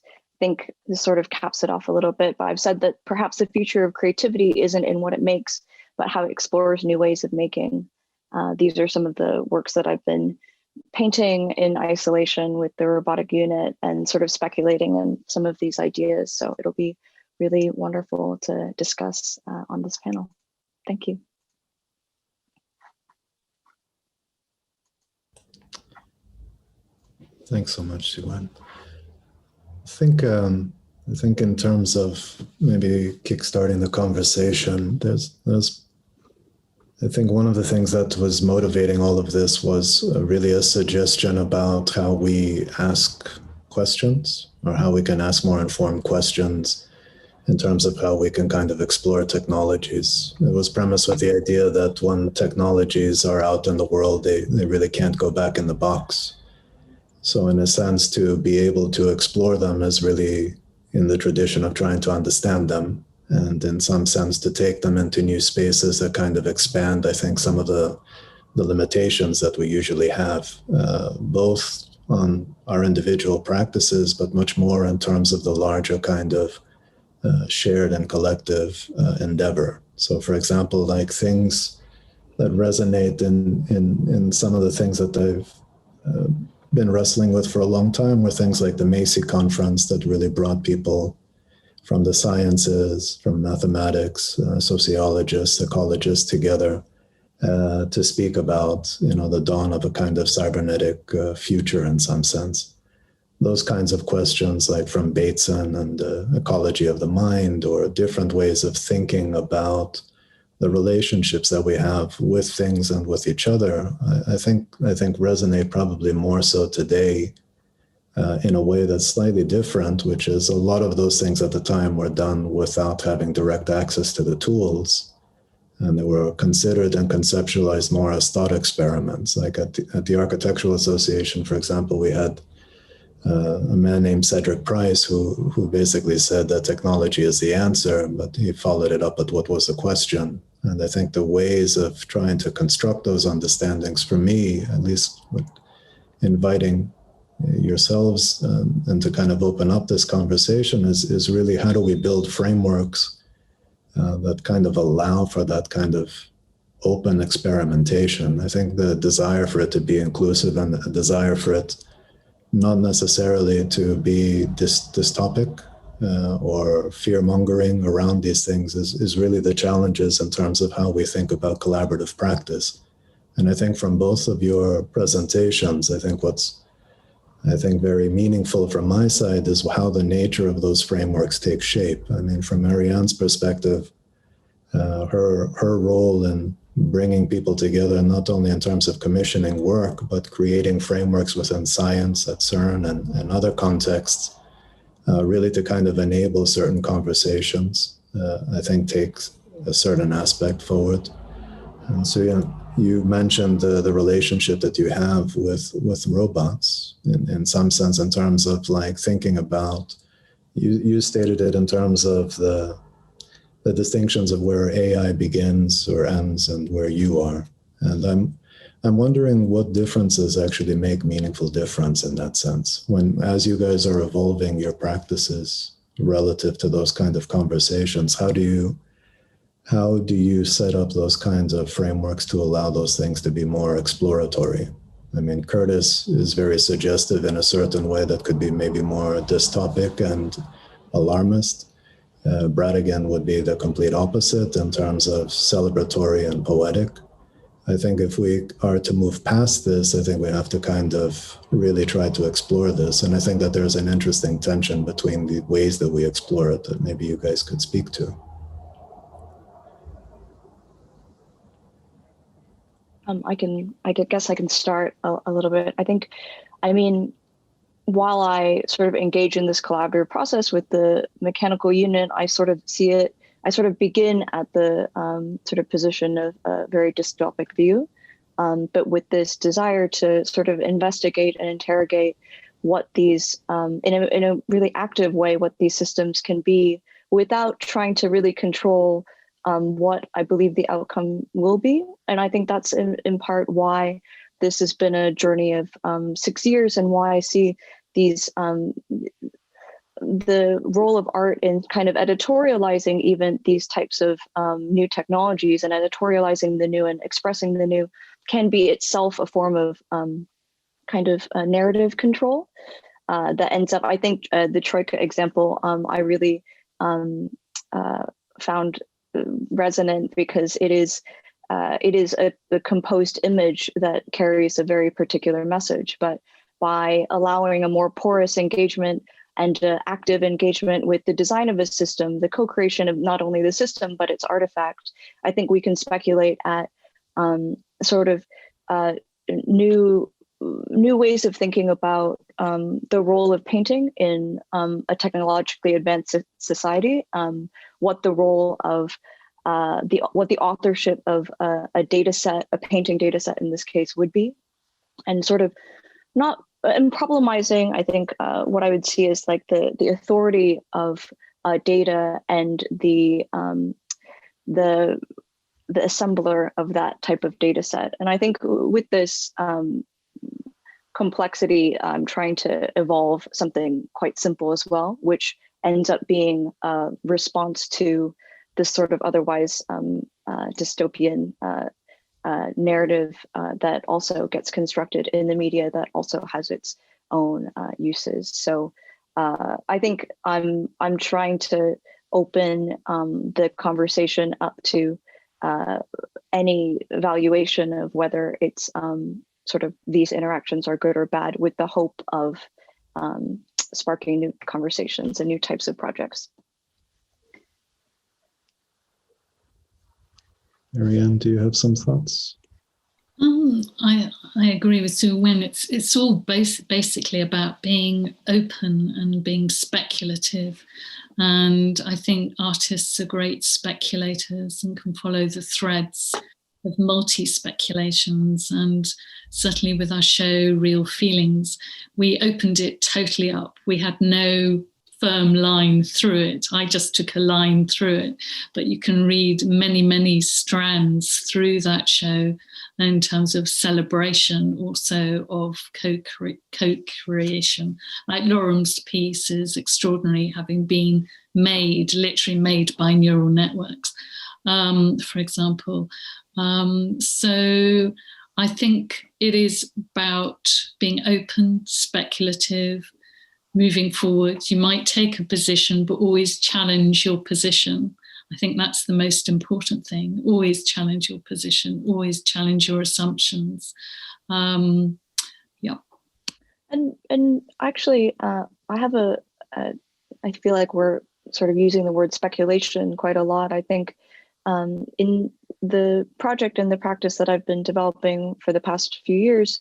S3: think this sort of caps it off a little bit, but I've said that perhaps the future of creativity isn't in what it makes, but how it explores new ways of making. These are some of the works that I've been painting in isolation with the robotic unit and sort of speculating in some of these ideas. So it'll be really wonderful to discuss on this panel. Thank you.
S1: Thanks so much, Sue-Ann. I think in terms of maybe kickstarting the conversation, I think one of the things that was motivating all of this was really a suggestion about how we ask questions, or how we can ask more informed questions in terms of how we can kind of explore technologies. It was premised with the idea that when technologies are out in the world, they really can't go back in the box. So in a sense, to be able to explore them is really in the tradition of trying to understand them, and in some sense to take them into new spaces that kind of expand, I think, some of the limitations that we usually have, both on our individual practices, but much more in terms of the larger kind of shared and collective endeavor. So for example, like things that resonate in some of the things that I've been wrestling with for a long time were things like the Macy conference that really brought people from the sciences, from mathematics, sociologists, ecologists together to speak about, you know, the dawn of a kind of cybernetic future in some sense. Those kinds of questions, like from Bateson and ecology of the mind, or different ways of thinking about the relationships that we have with things and with each other, I think resonate probably more so today in a way that's slightly different, which is a lot of those things at the time were done without having direct access to the tools. And they were considered and conceptualized more as thought experiments. Like at the Architectural Association, for example, we had a man named Cedric Price, who basically said that technology is the answer, but he followed it up with what was the question. And I think the ways of trying to construct those understandings, for me, at least with inviting yourselves and to kind of open up this conversation, is really how do we build frameworks that kind of allow for that kind of open experimentation. I think the desire for it to be inclusive and the desire for it not necessarily to be dystopic or fear-mongering around these things is really the challenges in terms of how we think about collaborative practice. And I think from both of your presentations, I think what's very meaningful from my side is how the nature of those frameworks take shape. I mean, from Marianne's perspective, her role in bringing people together, not only in terms of commissioning work, but creating frameworks within science at CERN and other contexts, really to kind of enable certain conversations, I think takes a certain aspect forward. And so, yeah, you mentioned the relationship that you have with robots in some sense, in terms of like thinking about, you stated it in terms of the distinctions of where AI begins or ends and where you are. And I'm wondering what differences actually make meaningful difference in that sense, when as you guys are evolving your practices relative to those kind of conversations, how do you set up those kinds of frameworks to allow those things to be more exploratory? I mean, Curtis is very suggestive in a certain way that could be maybe more dystopic and alarmist. Brautigan would be the complete opposite in terms of celebratory and poetic. I think if we are to move past this, I think we have to kind of really try to explore this. And I think that there's an interesting tension between the ways that we explore it that maybe you guys could speak to.
S3: I guess I can start a little bit. I mean, while I sort of engage in this collaborative process with the mechanical unit, I sort of begin at the sort of position of a very dystopic view, but with this desire to sort of investigate and interrogate what these, in a really active way, what these systems can be without trying to really control what I believe the outcome will be. And I think that's in part why this has been a journey of 6 years, and why I see these the role of art in kind of editorializing even these types of new technologies and editorializing the new and expressing the new can be itself a form of kind of narrative control that ends up, I think the Troika example I really found resonant, because it is a composed image that carries a very particular message. But by allowing a more porous engagement and active engagement with the design of a system, the co-creation of not only the system, but its artifact, I think we can speculate at sort of new ways of thinking about the role of painting in a technologically advanced society, what the role of what the authorship of a data set, a painting data set in this case, would be, and sort of not and problemizing. I think what I would see is like the authority of data and the assembler of that type of data set. And I think with this complexity, I'm trying to evolve something quite simple as well, which ends up being a response to this sort of otherwise dystopian narrative that also gets constructed in the media that also has its own uses. So I think I'm trying to open the conversation up to any evaluation of whether it's sort of these interactions are good or bad, with the hope of sparking new conversations and new types of projects.
S1: Marianne, do you have some thoughts?
S2: I agree with Sue Wynn. It's all basically about being open and being speculative. And I think artists are great speculators and can follow the threads of multi-speculations, and certainly with our show Real Feelings, we opened it totally up. We had no firm line through it. I just took a line through it, but you can read many, many strands through that show in terms of celebration, also of co-creation. Like Lorem's piece is extraordinary, having been made, literally made by neural networks, for example. So I think it is about being open, speculative, moving forward. You might take a position, but always challenge your position. I think that's the most important thing. Always challenge your position, always challenge your assumptions. Yeah.
S3: And actually, I have I feel like we're sort of using the word speculation quite a lot. I think in the project and the practice that I've been developing for the past few years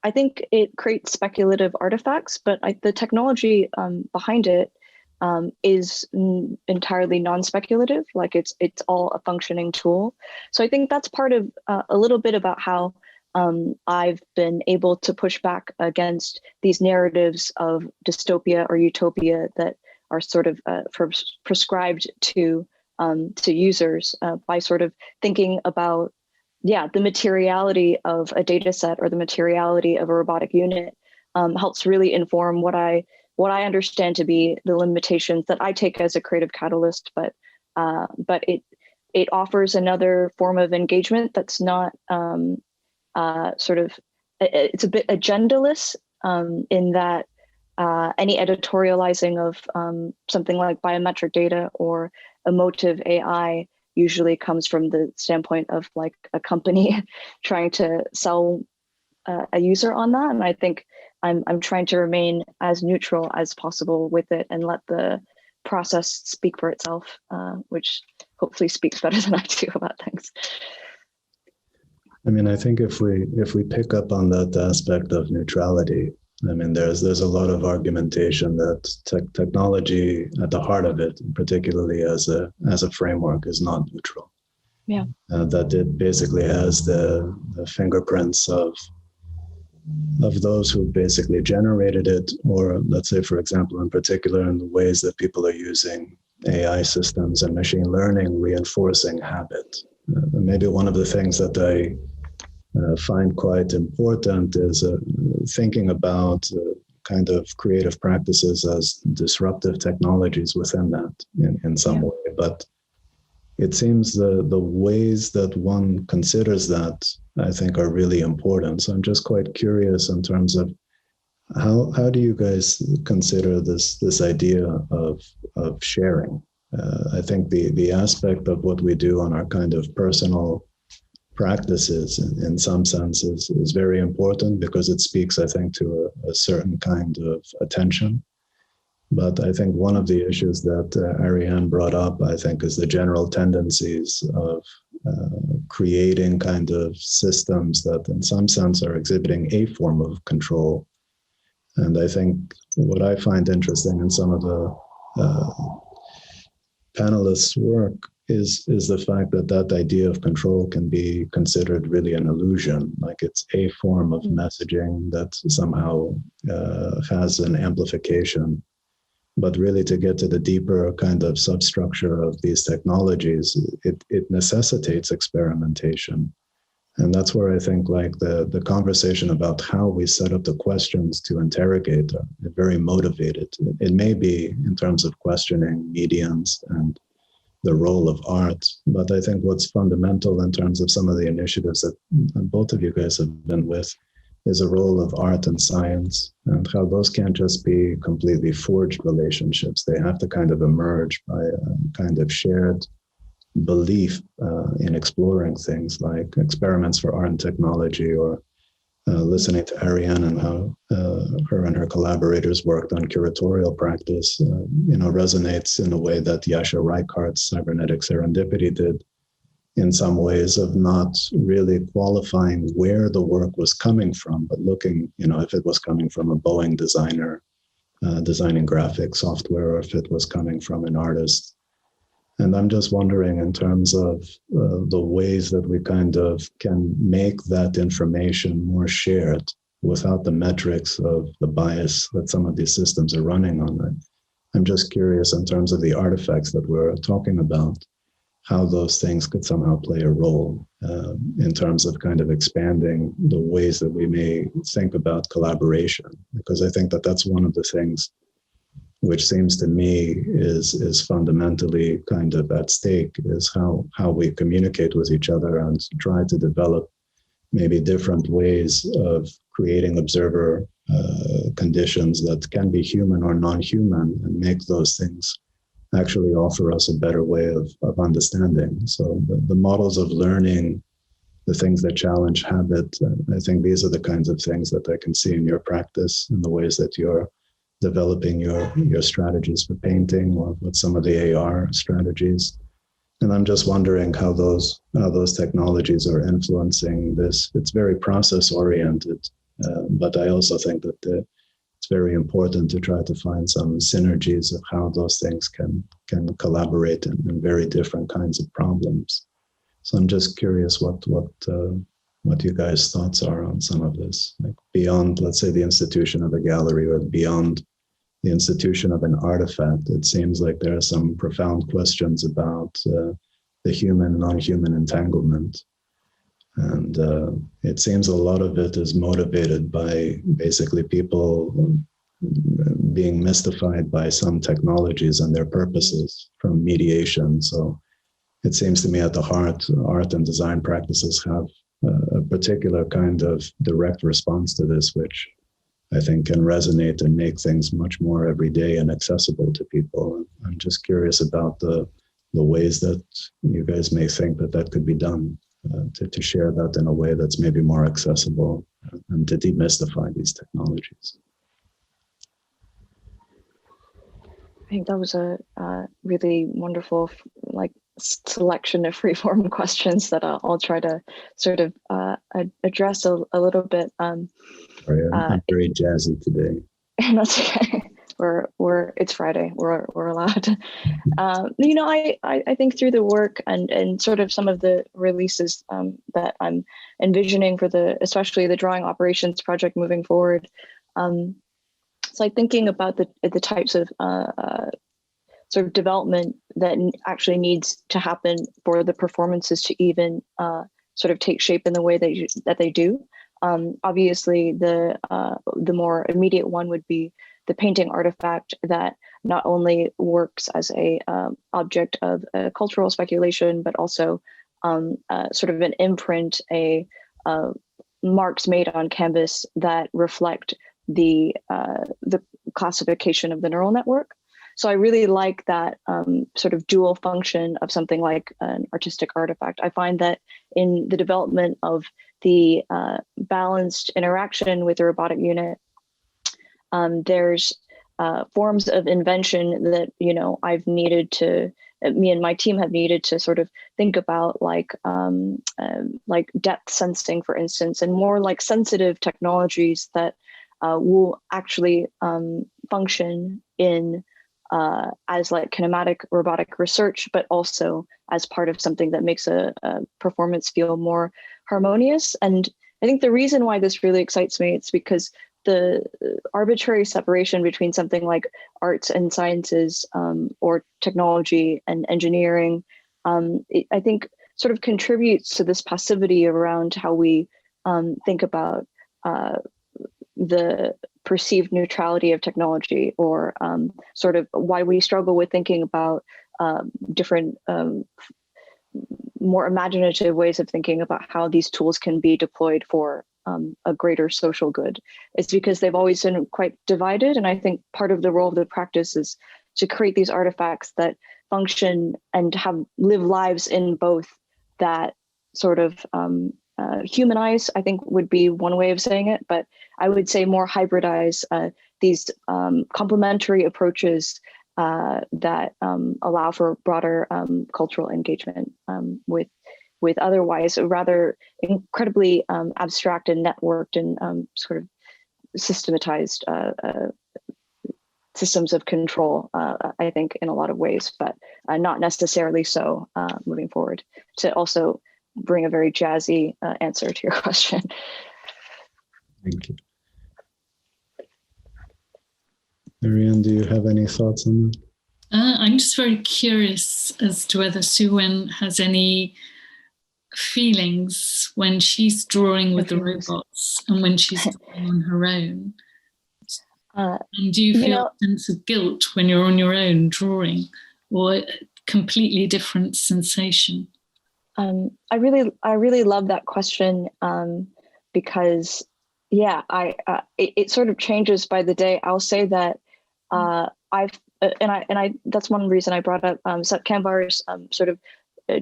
S3: I think it creates speculative artifacts, but the technology behind it is entirely non-speculative. Like it's all a functioning tool. So I think that's part of a little bit about how I've been able to push back against these narratives of dystopia or utopia that are sort of prescribed to users by sort of thinking about the materiality of a data set or the materiality of a robotic unit helps really inform what I understand to be the limitations that I take as a creative catalyst, but it offers another form of engagement that's not it's a bit agendaless in that any editorializing of something like biometric data or emotive AI usually comes from the standpoint of like a company trying to sell a user on that. And I think I'm trying to remain as neutral as possible with it and let the process speak for itself, which hopefully speaks better than I do about things.
S1: I mean, I think if we pick up on that aspect of neutrality, I mean, there's a lot of argumentation that technology at the heart of it, particularly as a framework, is not neutral.
S3: Yeah.
S1: That it basically has the fingerprints of those who basically generated it, or let's say, for example, in particular, in the ways that people are using AI systems and machine learning, reinforcing habit. Maybe one of the things that I find quite important is thinking about kind of creative practices as disruptive technologies within that in some way. But it seems the ways that one considers that, I think, are really important. So I'm just quite curious in terms of how do you guys consider this idea of sharing? I think the aspect of what we do on our kind of personal practices in some senses is very important because it speaks, I think, to a certain kind of attention. But I think one of the issues that Ariane brought up, I think, is the general tendencies of creating kind of systems that in some sense are exhibiting a form of control. And I think what I find interesting in some of the panelists' work is the fact that idea of control can be considered really an illusion, like it's a form of messaging that somehow has an amplification. But really, to get to the deeper kind of substructure of these technologies, it necessitates experimentation. And that's where I think like the conversation about how we set up the questions to interrogate are very motivated. It may be in terms of questioning mediums and the role of art, but I think what's fundamental in terms of some of the initiatives that both of you guys have been with is a role of art and science, and how those can't just be completely forged relationships. They have to kind of emerge by a kind of shared belief in exploring things like experiments for art and technology, or listening to Ariane and how her and her collaborators worked on curatorial practice, resonates in a way that Yasha Reichardt's cybernetic serendipity did, in some ways, of not really qualifying where the work was coming from, but looking, if it was coming from a Boeing designer designing graphic software, or if it was coming from an artist And I'm just wondering, in terms of the ways that we kind of can make that information more shared without the metrics of the bias that some of these systems are running on it. I'm just curious, in terms of the artifacts that we're talking about, how those things could somehow play a role in terms of kind of expanding the ways that we may think about collaboration. Because I think that that's one of the things which seems to me is fundamentally kind of at stake, is how we communicate with each other and try to develop maybe different ways of creating observer conditions that can be human or non-human, and make those things actually offer us a better way of understanding. So the models of learning, the things that challenge habit, I think these are the kinds of things that I can see in your practice, in the ways that you're developing your strategies for painting, or with some of the AR strategies. And I'm just wondering how those technologies are influencing this. It's very process oriented, but I also think that it's very important to try to find some synergies of how those things can collaborate in very different kinds of problems. So I'm just curious what you guys' thoughts are on some of this, like beyond, let's say, the institution of a gallery, or beyond the institution of an artifact. It seems like there are some profound questions about the human, non-human entanglement. And it seems a lot of it is motivated by basically people being mystified by some technologies and their purposes from mediation. So it seems to me at the heart, art and design practices have a particular kind of direct response to this, which I think can resonate and make things much more everyday and accessible to people. I'm just curious about the ways that you guys may think that could be done, to share that in a way that's maybe more accessible, and to demystify these technologies.
S3: I think that was a really wonderful selection of free-form questions that I'll try to sort of address a little bit.
S1: Sorry, I'm very jazzy today.
S3: That's okay. It's Friday. We're allowed. I think through the work and sort of some of the releases that I'm envisioning for especially the drawing operations project moving forward. It's like thinking about the types of sort of development that actually needs to happen for the performances to even sort of take shape in the way that they do. Obviously, the more immediate one would be the painting artifact that not only works as a object of cultural speculation, but also sort of an imprint, marks made on canvas that reflect the classification of the neural network. So I really like that sort of dual function of something like an artistic artifact. I find that in the development of the balanced interaction with the robotic unit, there's forms of invention that, me and my team have needed to sort of think about, like depth sensing, for instance, and more like sensitive technologies that will actually function in as like kinematic robotic research, but also as part of something that makes a performance feel more harmonious. And I think the reason why this really excites me, it's because the arbitrary separation between something like arts and sciences or technology and engineering, I think sort of contributes to this passivity around how we think about the perceived neutrality of technology, or sort of why we struggle with thinking about different more imaginative ways of thinking about how these tools can be deployed for a greater social good. It's because they've always been quite divided. And I think part of the role of the practice is to create these artifacts that function and live lives in both that sort of humanize, I think would be one way of saying it, but I would say more hybridize these complementary approaches that allow for broader cultural engagement with otherwise rather incredibly abstract and networked and sort of systematized systems of control, I think, in a lot of ways, but not necessarily so moving forward, to also bring a very jazzy answer to your question.
S1: Thank you. Marianne, do you have any thoughts on that?
S2: I'm just very curious as to whether Sue-Wen has any feelings when she's drawing with the robots and when she's drawing on her own. And do you feel a sense of guilt when you're on your own drawing, or a completely different sensation?
S3: I really love that question, because it sort of changes by the day. I'll say that that's one reason I brought up Sat Kamvar's sort of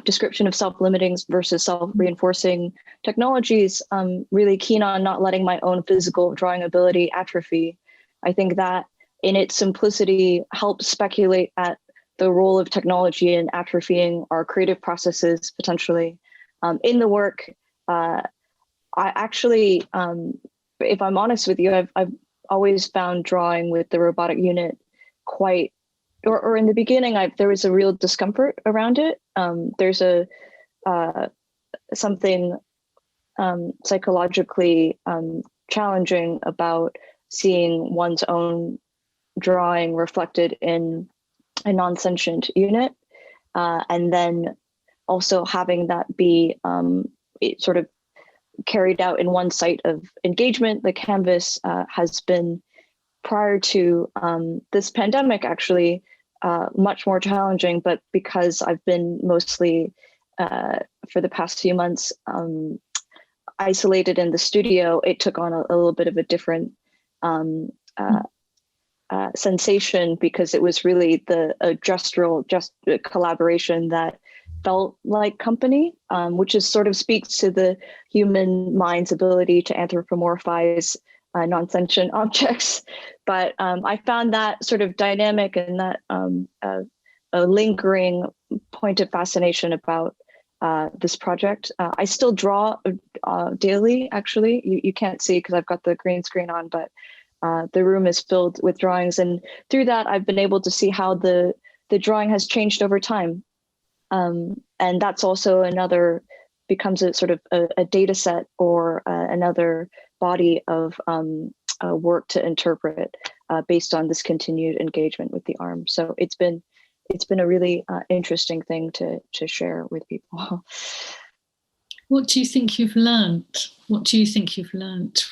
S3: description of self-limiting versus self-reinforcing technologies. Really keen on not letting my own physical drawing ability atrophy. I think that in its simplicity helps speculate at the role of technology in atrophying our creative processes potentially. In the work, I actually, if I'm honest with you, I've always found drawing with the robotic unit quite, or in the beginning, there was a real discomfort around it. There's something psychologically challenging about seeing one's own drawing reflected in a non-sentient unit, and then also having that be it sort of carried out in one site of engagement. The canvas has been, prior to this pandemic, actually much more challenging, but because I've been mostly for the past few months isolated in the studio, it took on a little bit of a different sensation, because it was really the gestural collaboration that felt like company, which is sort of speaks to the human mind's ability to anthropomorphize non-sentient objects. But I found that sort of dynamic and that a lingering point of fascination about this project. I still draw daily, actually. You can't see because I've got the green screen on, but the room is filled with drawings. And through that, I've been able to see how the drawing has changed over time. And that's also becomes a sort of a data set or another body of work to interpret based on this continued engagement with the arm. So it's been a really interesting thing to share with people.
S2: What do you think you've learned? What do you think you've learned?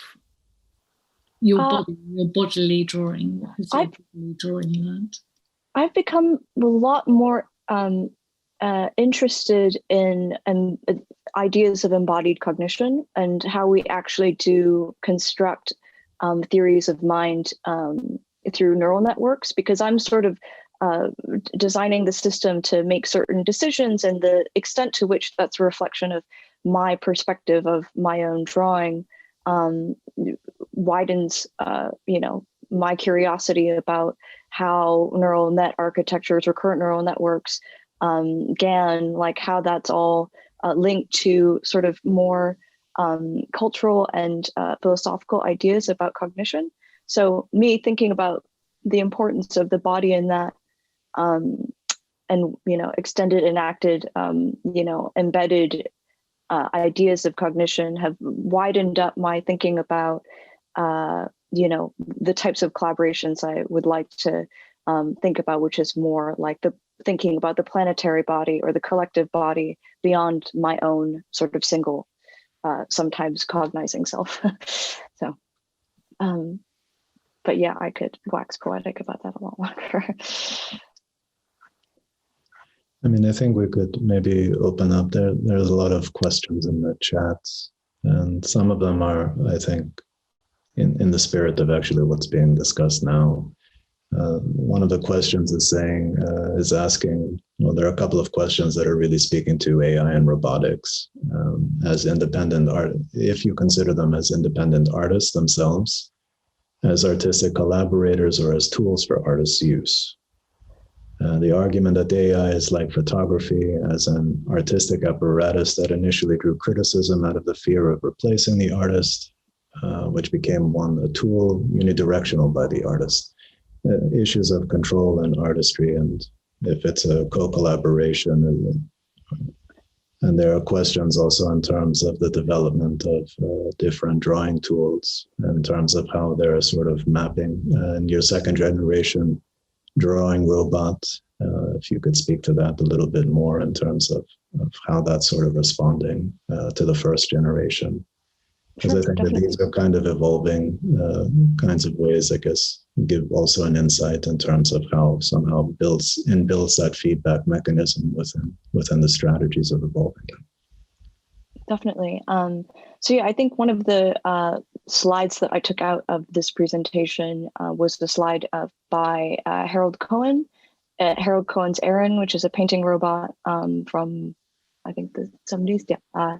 S2: Your bodily drawing. What has your bodily drawing learned? I've
S3: become a lot more interested in ideas of embodied cognition and how we actually do construct theories of mind through neural networks, because I'm sort of designing the system to make certain decisions, and the extent to which that's a reflection of my perspective of my own drawing widens my curiosity about how neural net architectures, recurrent neural networks, GAN, like how that's all linked to sort of more cultural and philosophical ideas about cognition. So me thinking about the importance of the body in that, and extended, enacted, embedded ideas of cognition have widened up my thinking about the types of collaborations I would like to think about, which is more like the thinking about the planetary body or the collective body beyond my own sort of single, sometimes cognizing self. So, but yeah, I could wax poetic about that a lot longer.
S1: I mean, I think we could maybe open up there. There's a lot of questions in the chats, and some of them are, I think, in the spirit of actually what's being discussed now. One of the questions is asking, there are a couple of questions that are really speaking to AI and robotics as independent art, if you consider them as independent artists themselves, as artistic collaborators, or as tools for artists' use. The argument that AI is like photography as an artistic apparatus that initially drew criticism out of the fear of replacing the artist, which became a tool unidirectional by the artist. issues of control and artistry, and if it's a co-collaboration. And there are questions also in terms of the development of different drawing tools, in terms of how they're sort of mapping. And your second generation drawing robot, if you could speak to that a little bit more in terms of how that's sort of responding to the first generation. Because I think that these are kind of evolving kinds of ways, I guess, give also an insight in terms of how somehow builds that feedback mechanism within the strategies of evolving.
S3: Definitely. So yeah, I think one of the slides that I took out of this presentation was the slide by Harold Cohen, Harold Cohen's Aaron, which is a painting robot from, I think, the 70s. Yeah.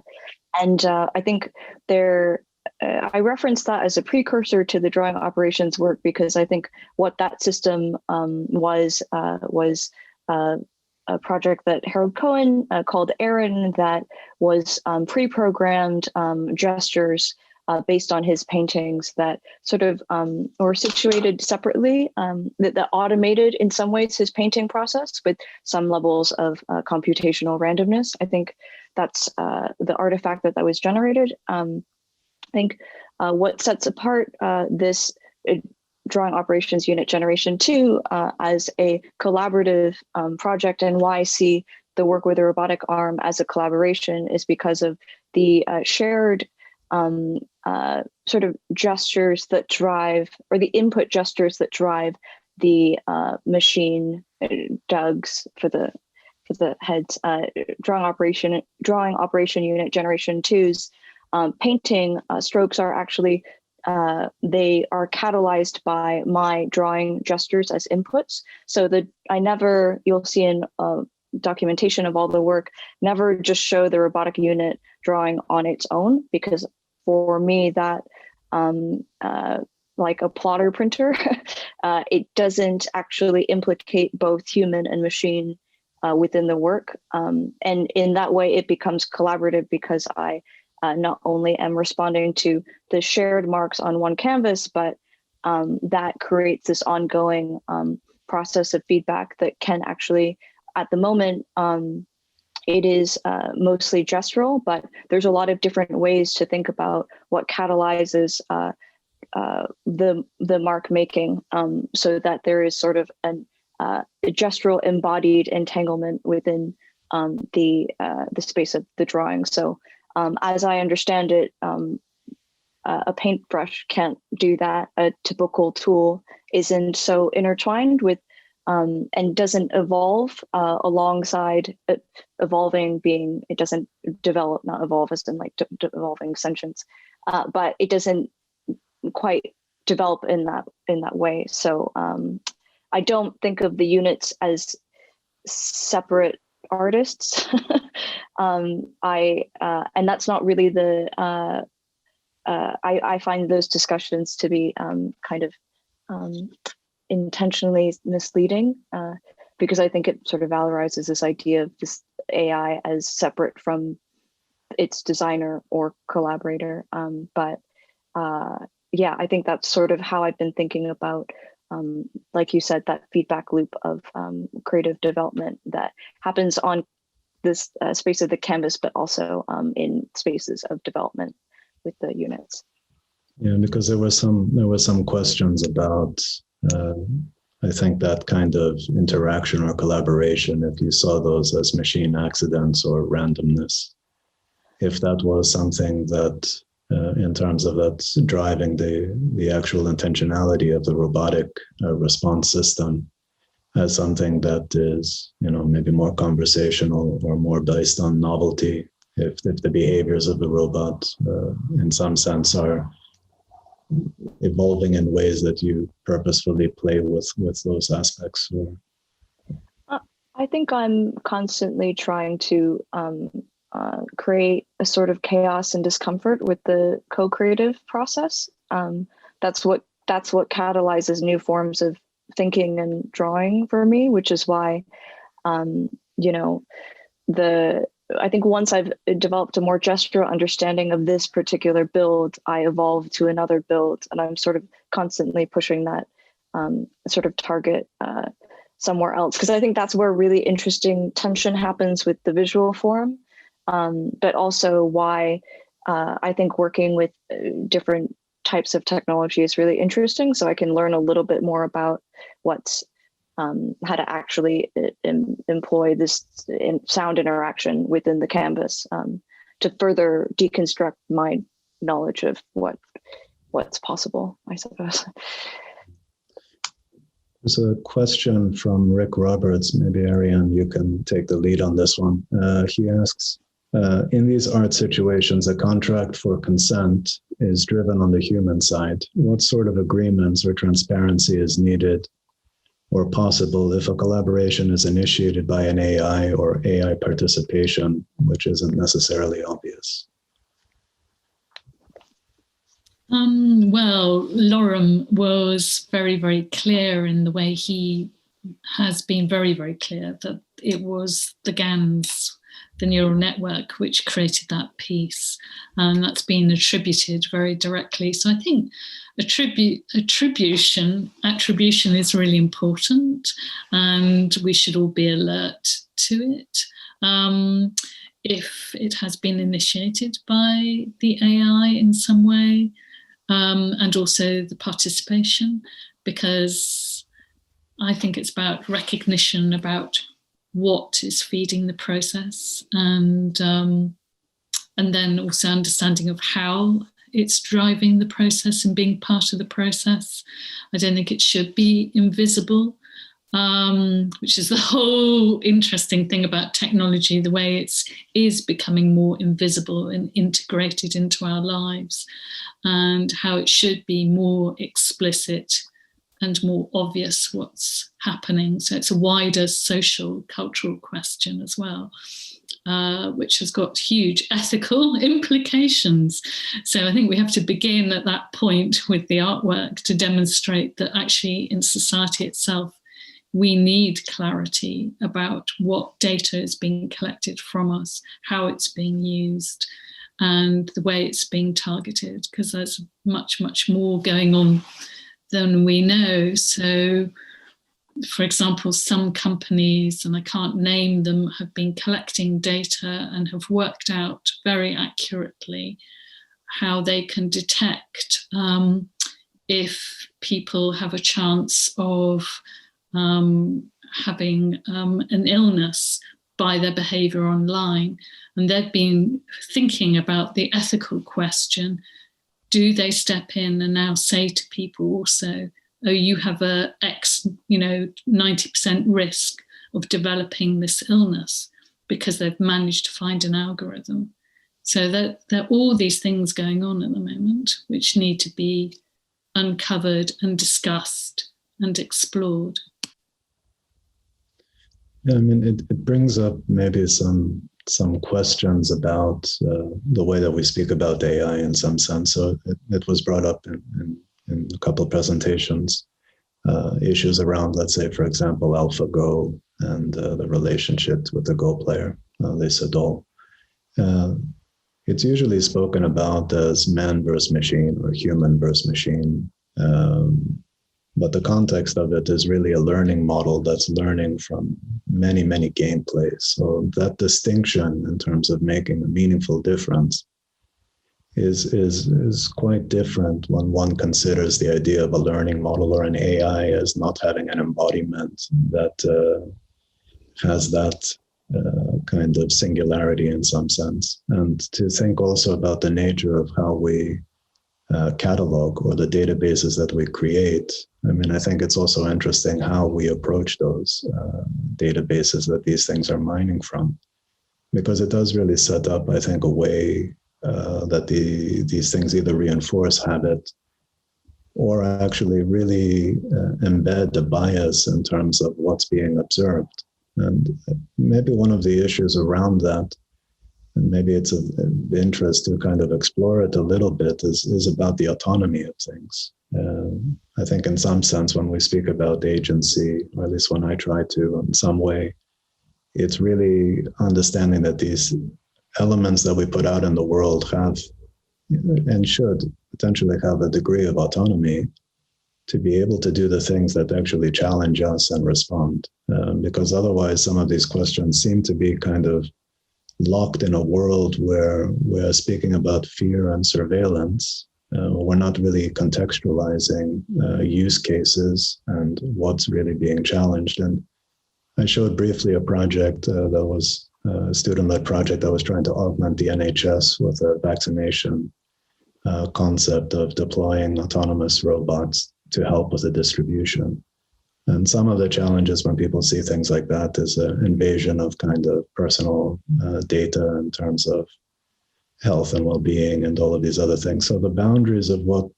S3: And I think I referenced that as a precursor to the drawing operations work, because I think what that system was a project that Harold Cohen called Aaron, that was pre-programmed gestures based on his paintings that sort of were situated separately, that automated in some ways his painting process with some levels of computational randomness. I think that's the artifact that was generated. I think what sets apart this drawing operations unit generation 2 as a collaborative project, and why I see the work with the robotic arm as a collaboration, is because of the shared sort of gestures that drive, or the input gestures that drive the machine Doug's for the heads, drawing operation unit generation 2's painting strokes are actually they are catalyzed by my drawing gestures as inputs. So you'll see in documentation of all the work, never just show the robotic unit drawing on its own, because for me that like a plotter printer, it doesn't actually implicate both human and machine within the work. And in that way, it becomes collaborative, because I not only am responding to the shared marks on one canvas, but that creates this ongoing process of feedback that can actually, at the moment, it is mostly gestural, but there's a lot of different ways to think about what catalyzes the mark making, so that there is sort of a gestural embodied entanglement within the space of the drawing. So as I understand it, a paintbrush can't do that. A typical tool isn't so intertwined with and doesn't evolve alongside evolving being. It doesn't develop, not evolve as in like evolving sentience, but it doesn't quite develop in that way. So I don't think of the units as separate artists. And that's not really I find those discussions to be kind of intentionally misleading, because I think it sort of valorizes this idea of this AI as separate from its designer or collaborator. But yeah, I think that's sort of how I've been thinking about, like you said, that feedback loop of creative development that happens on this space of the canvas, but also in spaces of development with the units.
S1: Yeah, because there were some questions about I think that kind of interaction or collaboration, if you saw those as machine accidents or randomness, if that was something that in terms of that's driving the actual intentionality of the robotic response system as something that is, maybe more conversational or more based on novelty, if the behaviors of the robot in some sense are evolving in ways that you purposefully play with those aspects.
S3: I think I'm constantly trying to create a sort of chaos and discomfort with the co-creative process. That's what catalyzes new forms of thinking and drawing for me, which is why, I think once I've developed a more gestural understanding of this particular build, I evolve to another build, and I'm sort of constantly pushing that sort of target somewhere else, because I think that's where really interesting tension happens with the visual form, but also why I think working with different types of technology is really interesting. So I can learn a little bit more about what's how to actually employ this sound interaction within the canvas to further deconstruct my knowledge of what's possible, I suppose.
S1: There's a question from Rick Roberts. Maybe Ariane, you can take the lead on this one. He asks, in these art situations, a contract for consent is driven on the human side. What sort of agreements or transparency is needed or possible if a collaboration is initiated by an AI or AI participation, which isn't necessarily obvious?
S2: Well, Lorem was very, very clear in the way he has been very, very clear that it was the GANs, the neural network, which created that piece. And that's been attributed very directly. So I think attribution is really important, and we should all be alert to it. If it has been initiated by the AI in some way, and also the participation, because I think it's about recognition about what is feeding the process, and then also understanding of how it's driving the process and being part of the process. I don't think it should be invisible, which is the whole interesting thing about technology, the way it is becoming more invisible and integrated into our lives, and how it should be more explicit and more obvious what's happening. So it's a wider social, cultural question as well, which has got huge ethical implications. So I think we have to begin at that point with the artwork to demonstrate that actually in society itself, we need clarity about what data is being collected from us, how it's being used, and the way it's being targeted, because there's much, much more going on than we know. So, for example, some companies, and I can't name them, have been collecting data and have worked out very accurately how they can detect if people have a chance of having an illness by their behavior online. And they've been thinking about the ethical question. Do they step in and now say to people also, oh, you have a X, 90% risk of developing this illness, because they've managed to find an algorithm. So there are all these things going on at the moment, which need to be uncovered and discussed and explored.
S1: Yeah, I mean, it brings up maybe some questions about the way that we speak about AI in some sense. So it was brought up in a couple of presentations, issues around, let's say, for example, AlphaGo and the relationship with the Go player, Lisa Doll. It's usually spoken about as man versus machine or human versus machine. But the context of it is really a learning model that's learning from many, many gameplays. So that distinction in terms of making a meaningful difference is quite different when one considers the idea of a learning model or an AI as not having an embodiment that has that kind of singularity in some sense. And to think also about the nature of how we catalog or the databases that we create. I mean, I think it's also interesting how we approach those databases that these things are mining from, because it does really set up, I think, a way that these things either reinforce habit or actually really embed a bias in terms of what's being observed. And maybe one of the issues around that, and maybe it's of interest to kind of explore it a little bit, is about the autonomy of things. I think in some sense, when we speak about agency, or at least when I try to in some way, it's really understanding that these elements that we put out in the world have and should potentially have a degree of autonomy, to be able to do the things that actually challenge us and respond. Because otherwise, some of these questions seem to be kind of locked in a world where we're speaking about fear and surveillance. We're not really contextualizing use cases and what's really being challenged. And I showed briefly a project that was a student-led project that was trying to augment the NHS with a vaccination concept of deploying autonomous robots to help with the distribution. And some of the challenges when people see things like that is an invasion of kind of personal data in terms of health and well-being and all of these other things. So the boundaries of what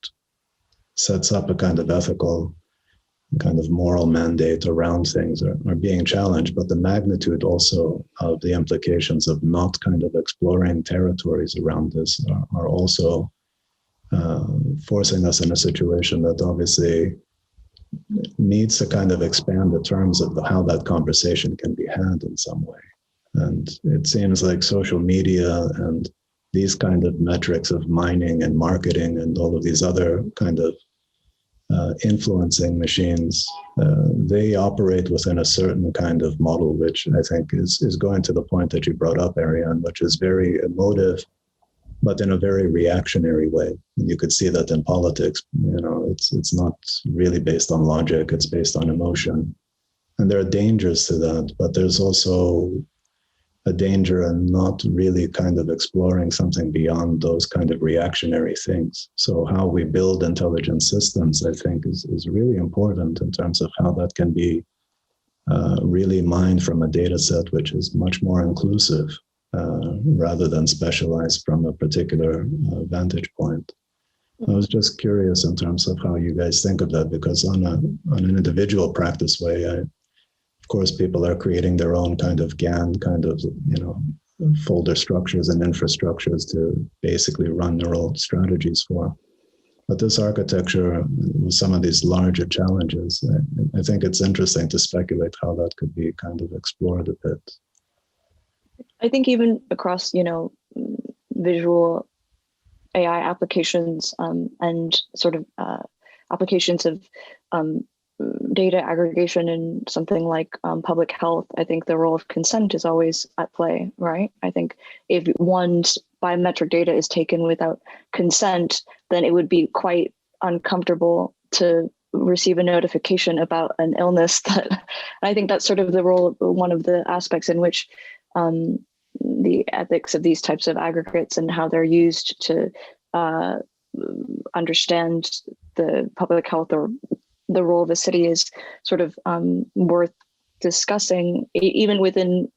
S1: sets up a kind of ethical, kind of moral mandate around things are being challenged, but the magnitude also of the implications of not kind of exploring territories around this are also forcing us in a situation that obviously needs to kind of expand the terms of how that conversation can be had in some way. And it seems like social media and these kind of metrics of mining and marketing and all of these other kind of influencing machines, they operate within a certain kind of model, which I think is going to the point that you brought up, Ariane, which is very emotive, but in a very reactionary way. And you could see that in politics. You know, it's not really based on logic, it's based on emotion. And there are dangers to that, but there's also a danger in not really kind of exploring something beyond those kind of reactionary things. So how we build intelligent systems, I think, is really important in terms of how that can be really mined from a data set which is much more inclusive rather than specialized from a particular vantage point. I was just curious in terms of how you guys think of that, because on an individual practice way, of course, people are creating their own kind of GAN kind of, folder structures and infrastructures to basically run neural strategies for. But this architecture, with some of these larger challenges, I think it's interesting to speculate how that could be kind of explored a bit.
S3: I think even across, visual AI applications and sort of applications of data aggregation in something like public health, I think the role of consent is always at play, right? I think if one's biometric data is taken without consent, then it would be quite uncomfortable to receive a notification about an illness. I think that's sort of the role, one of the aspects in which the ethics of these types of aggregates and how they're used to understand the public health or the role of a city is sort of worth discussing, even within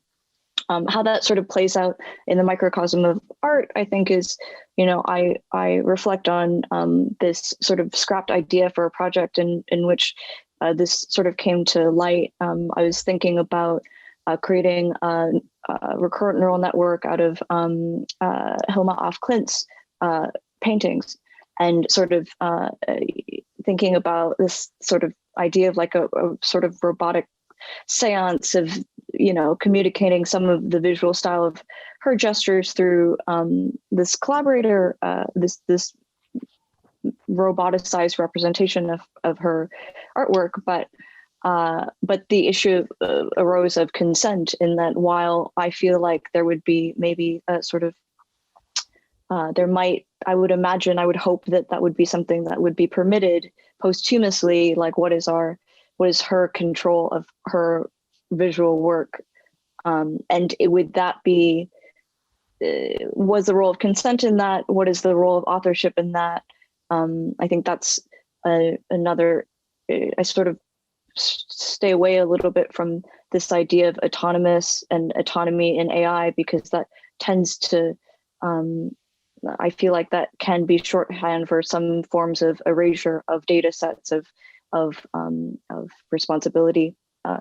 S3: how that sort of plays out in the microcosm of art. I think is, I reflect on this sort of scrapped idea for a project in which this sort of came to light. I was thinking about creating a recurrent neural network out of Hilma af Klint's paintings, and sort of thinking about this sort of idea of like a sort of robotic seance of, communicating some of the visual style of her gestures through this collaborator, this roboticized representation of her artwork. But the issue arose of consent, in that while I feel like there would be maybe a sort of I would imagine, I would hope that would be something that would be permitted posthumously, like what is her control of her visual work, and would that be, was the role of consent in that? What is the role of authorship in that? I think that's another, I sort of stay away a little bit from this idea of autonomous and autonomy in AI, because that tends to, I feel like that can be shorthand for some forms of erasure of data sets of responsibility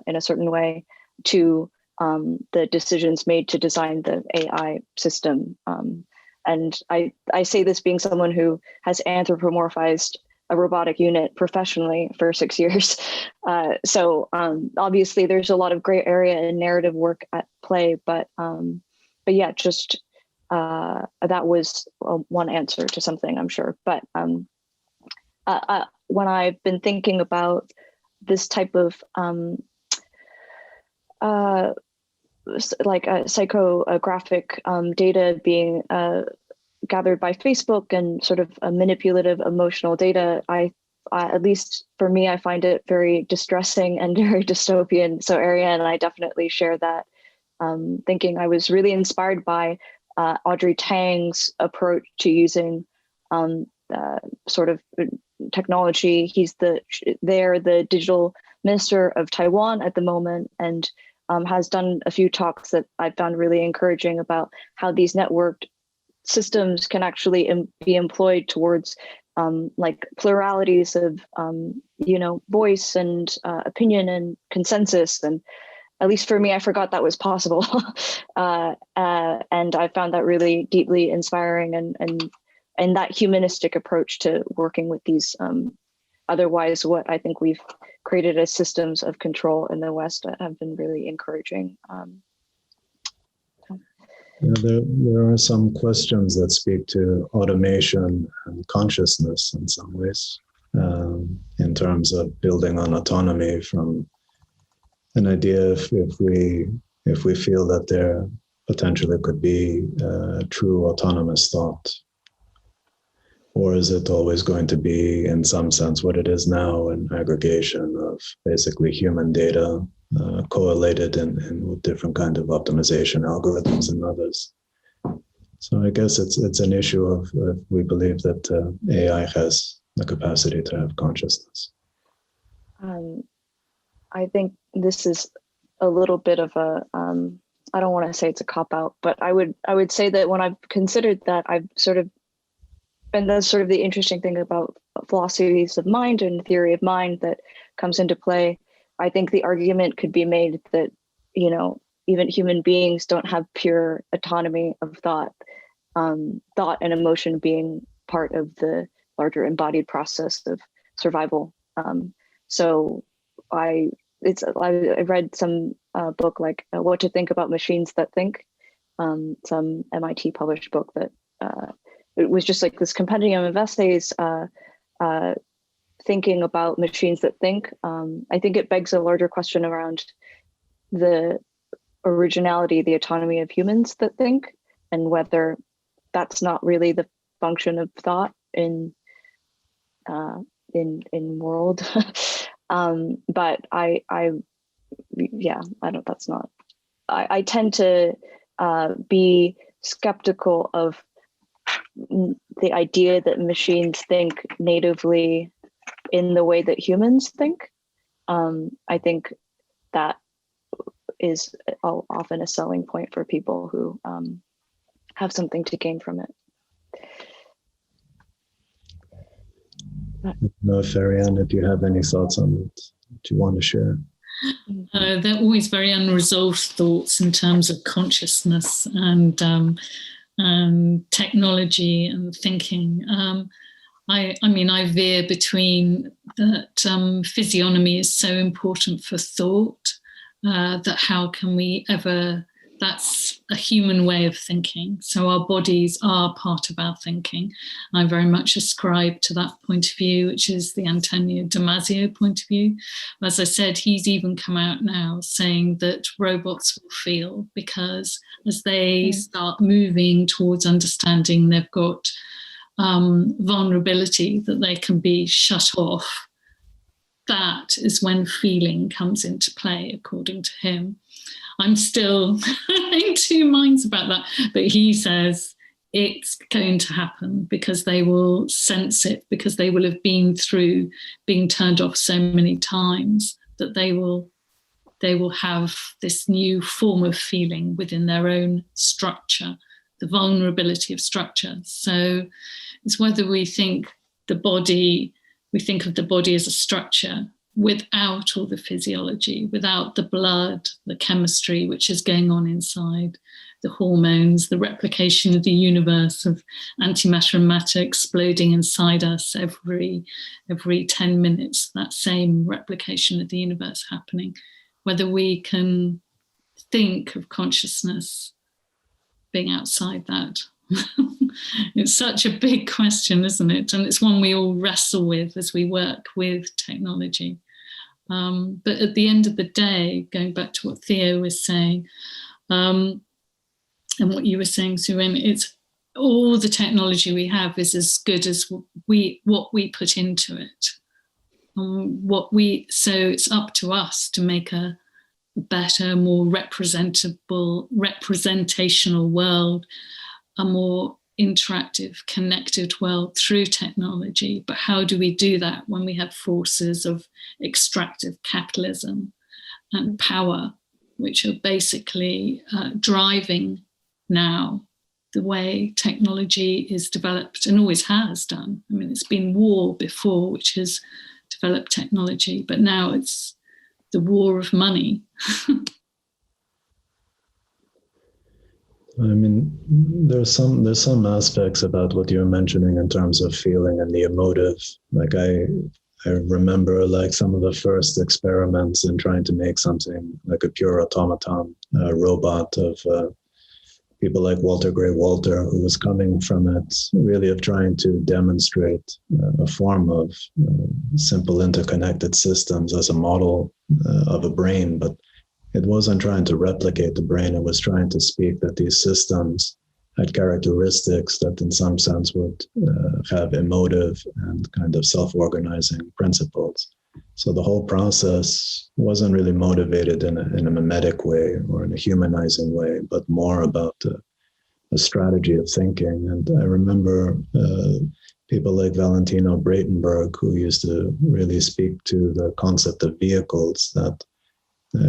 S3: in a certain way to the decisions made to design the AI system. And I say this being someone who has anthropomorphized a robotic unit professionally for 6 years. So obviously there's a lot of gray area in narrative work at play, but yeah, just that was one answer to something, I'm sure. But when I've been thinking about this type of psychographic data being gathered by Facebook and sort of manipulative emotional data, I at least for me, I find it very distressing and very dystopian. So Ariane and I definitely share that thinking. I was really inspired by Audrey Tang's approach to using sort of technology. He's the digital minister of Taiwan at the moment, and has done a few talks that I found really encouraging about how these networked systems can actually be employed towards like pluralities of voice and opinion and consensus. And at least for me, I forgot that was possible. And I found that really deeply inspiring, and that humanistic approach to working with these otherwise what I think we've created as systems of control in the West have been really encouraging.
S1: There are some questions that speak to automation and consciousness in some ways, in terms of building on autonomy from an idea if we feel that there potentially could be true autonomous thought. Or is it always going to be, in some sense, what it is now, an aggregation of basically human data correlated in with different kind of optimization algorithms and others? So I guess it's an issue of we believe that AI has the capacity to have consciousness.
S3: I think this is a little bit of a, I don't want to say it's a cop-out, but I would say that when I've considered that, I've sort of, and that's sort of the interesting thing about philosophies of mind and theory of mind that comes into play. I think the argument could be made that, even human beings don't have pure autonomy of thought, thought and emotion being part of the larger embodied process of survival. So I read some book like What to Think About Machines That Think, some MIT published book that it was just like this compendium of essays thinking about machines that think. I think it begs a larger question around the originality, the autonomy of humans that think, and whether that's not really the function of thought in world. But I don't. That's not. I tend to be skeptical of the idea that machines think natively in the way that humans think. I think that is often a selling point for people who have something to gain from it.
S1: No, Farian, if you have any thoughts on it that you want to share.
S2: They're always very unresolved thoughts in terms of consciousness and technology and thinking. I mean, I veer between that physiognomy is so important for thought, that how can we ever, that's a human way of thinking. So our bodies are part of our thinking. I very much ascribe to that point of view, which is the Antonio Damasio point of view. As I said, he's even come out now saying that robots will feel, because as they start moving towards understanding, they've got vulnerability, that they can be shut off. That is when feeling comes into play, according to him. I'm still in two minds about that, but he says it's going to happen because they will sense it, because they will have been through being turned off so many times that they will have this new form of feeling within their own structure, the vulnerability of structure. So it's whether we think of the body as a structure without all the physiology, without the blood, the chemistry which is going on inside, the hormones, the replication of the universe of antimatter and matter exploding inside us every 10 minutes, that same replication of the universe happening. Whether we can think of consciousness being outside that, It's such a big question, isn't it? And it's one we all wrestle with as we work with technology. But at the end of the day, going back to what Theo was saying, and what you were saying, Suren, it's all the technology we have is as good as what we put into it. So it's up to us to make a better, more representational world, a more interactive, connected world through technology. But how do we do that when we have forces of extractive capitalism and power, which are basically driving now the way technology is developed and always has done? I mean, it's been war before, which has developed technology, but now it's the war of money.
S1: I mean, there's some aspects about what you're mentioning in terms of feeling and the emotive. Like I remember like some of the first experiments in trying to make something like a pure automaton, robot of people like Walter Gray Walter, who was coming from it really of trying to demonstrate a form of simple interconnected systems as a model of a brain, but it wasn't trying to replicate the brain. It was trying to speak that these systems had characteristics that in some sense would have emotive and kind of self-organizing principles. So the whole process wasn't really motivated in a mimetic way or in a humanizing way, but more about a strategy of thinking. And I remember people like Valentino Breitenberg, who used to really speak to the concept of vehicles, that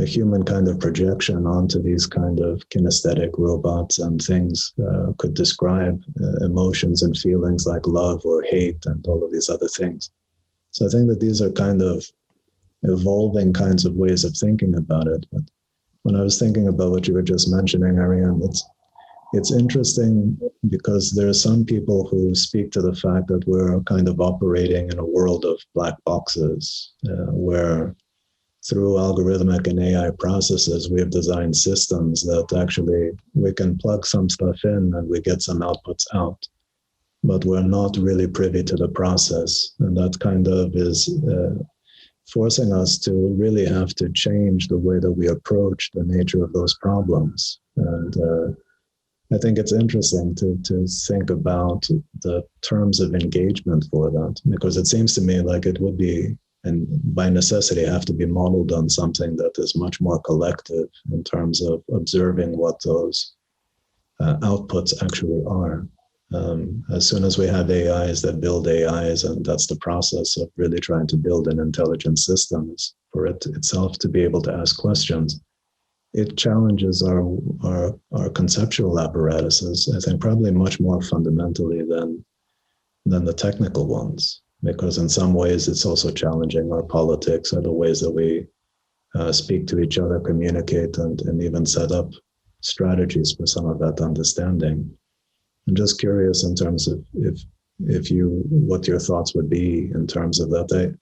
S1: human kind of projection onto these kind of kinesthetic robots and things could describe emotions and feelings like love or hate and all of these other things. So I think that these are kind of evolving kinds of ways of thinking about it. But when I was thinking about what you were just mentioning, Ariane, it's interesting because there are some people who speak to the fact that we're kind of operating in a world of black boxes, where through algorithmic and AI processes, we have designed systems that actually we can plug some stuff in and we get some outputs out, but we're not really privy to the process. And that kind of is forcing us to really have to change the way that we approach the nature of those problems. And I think it's interesting to think about the terms of engagement for that, because it seems to me like it would be, and by necessity, have to be modeled on something that is much more collective in terms of observing what those outputs actually are. As soon as we have AIs that build AIs, and that's the process of really trying to build an intelligent system, is for it itself to be able to ask questions. It challenges our conceptual apparatuses, I think, probably much more fundamentally than the technical ones, because in some ways it's also challenging our politics or the ways that we speak to each other, communicate, and even set up strategies for some of that understanding. I'm just curious in terms of what your thoughts would be in terms of that.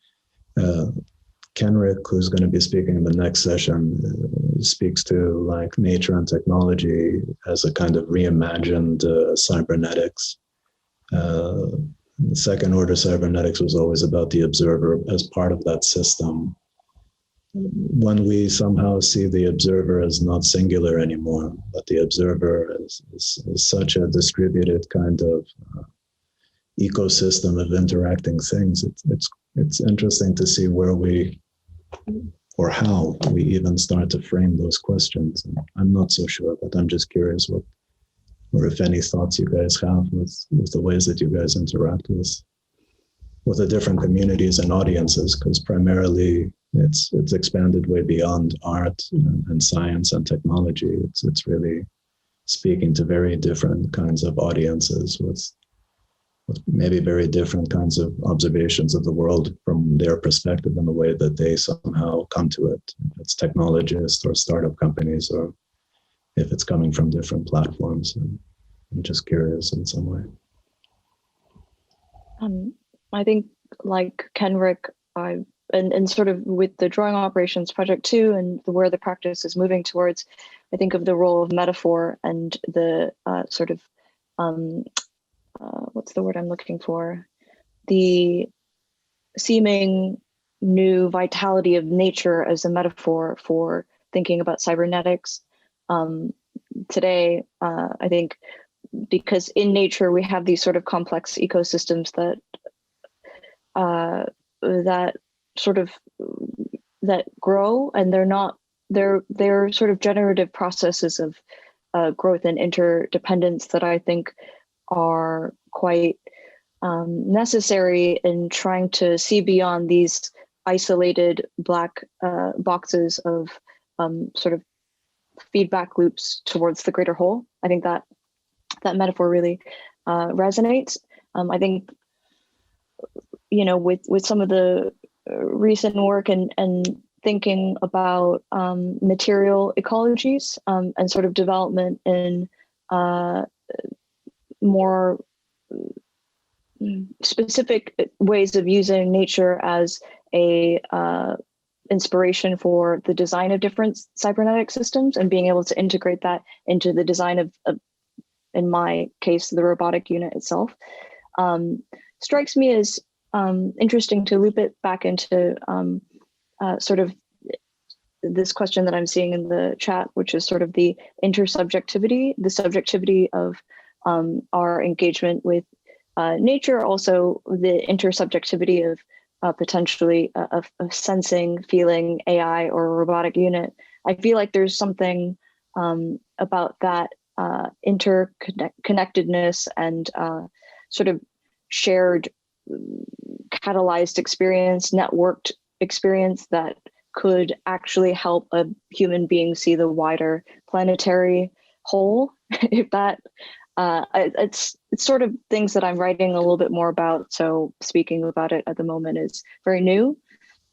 S1: Kenrick, who's going to be speaking in the next session, speaks to like nature and technology as a kind of reimagined cybernetics. Second order cybernetics was always about the observer as part of that system. When we somehow see the observer as not singular anymore, but the observer is such a distributed kind of ecosystem of interacting things, it's interesting to see where we, or how we even start to frame those questions. And I'm not so sure, but I'm just curious what, or if any thoughts you guys have with the ways that you guys interact with the different communities and audiences, because primarily it's expanded way beyond art and science and technology. It's really speaking to very different kinds of audiences with maybe very different kinds of observations of the world from their perspective and the way that they somehow come to it. If it's technologists or startup companies, or if it's coming from different platforms. And I'm just curious in some way.
S3: I think like Kenrick, and sort of with the drawing operations project too, and where the practice is moving towards, I think of the role of metaphor and the sort of what's the word I'm looking for? The seeming new vitality of nature as a metaphor for thinking about cybernetics. Today, I think, because in nature we have these sort of complex ecosystems that grow, and they're sort of generative processes of growth and interdependence that I think are quite necessary in trying to see beyond these isolated black boxes of sort of feedback loops towards the greater whole. I think that metaphor really resonates. I think, with some of the recent work and thinking about material ecologies and sort of development in more specific ways of using nature as a inspiration for the design of different cybernetic systems, and being able to integrate that into the design of in my case, the robotic unit itself, strikes me as interesting to loop it back into sort of this question that I'm seeing in the chat, which is sort of the intersubjectivity, the subjectivity of our engagement with nature, also the intersubjectivity of potentially of sensing, feeling AI or a robotic unit. I feel like there's something about that interconnectedness and sort of shared catalyzed experience, networked experience that could actually help a human being see the wider planetary whole. If that it's sort of things that I'm writing a little bit more about, so speaking about it at the moment is very new,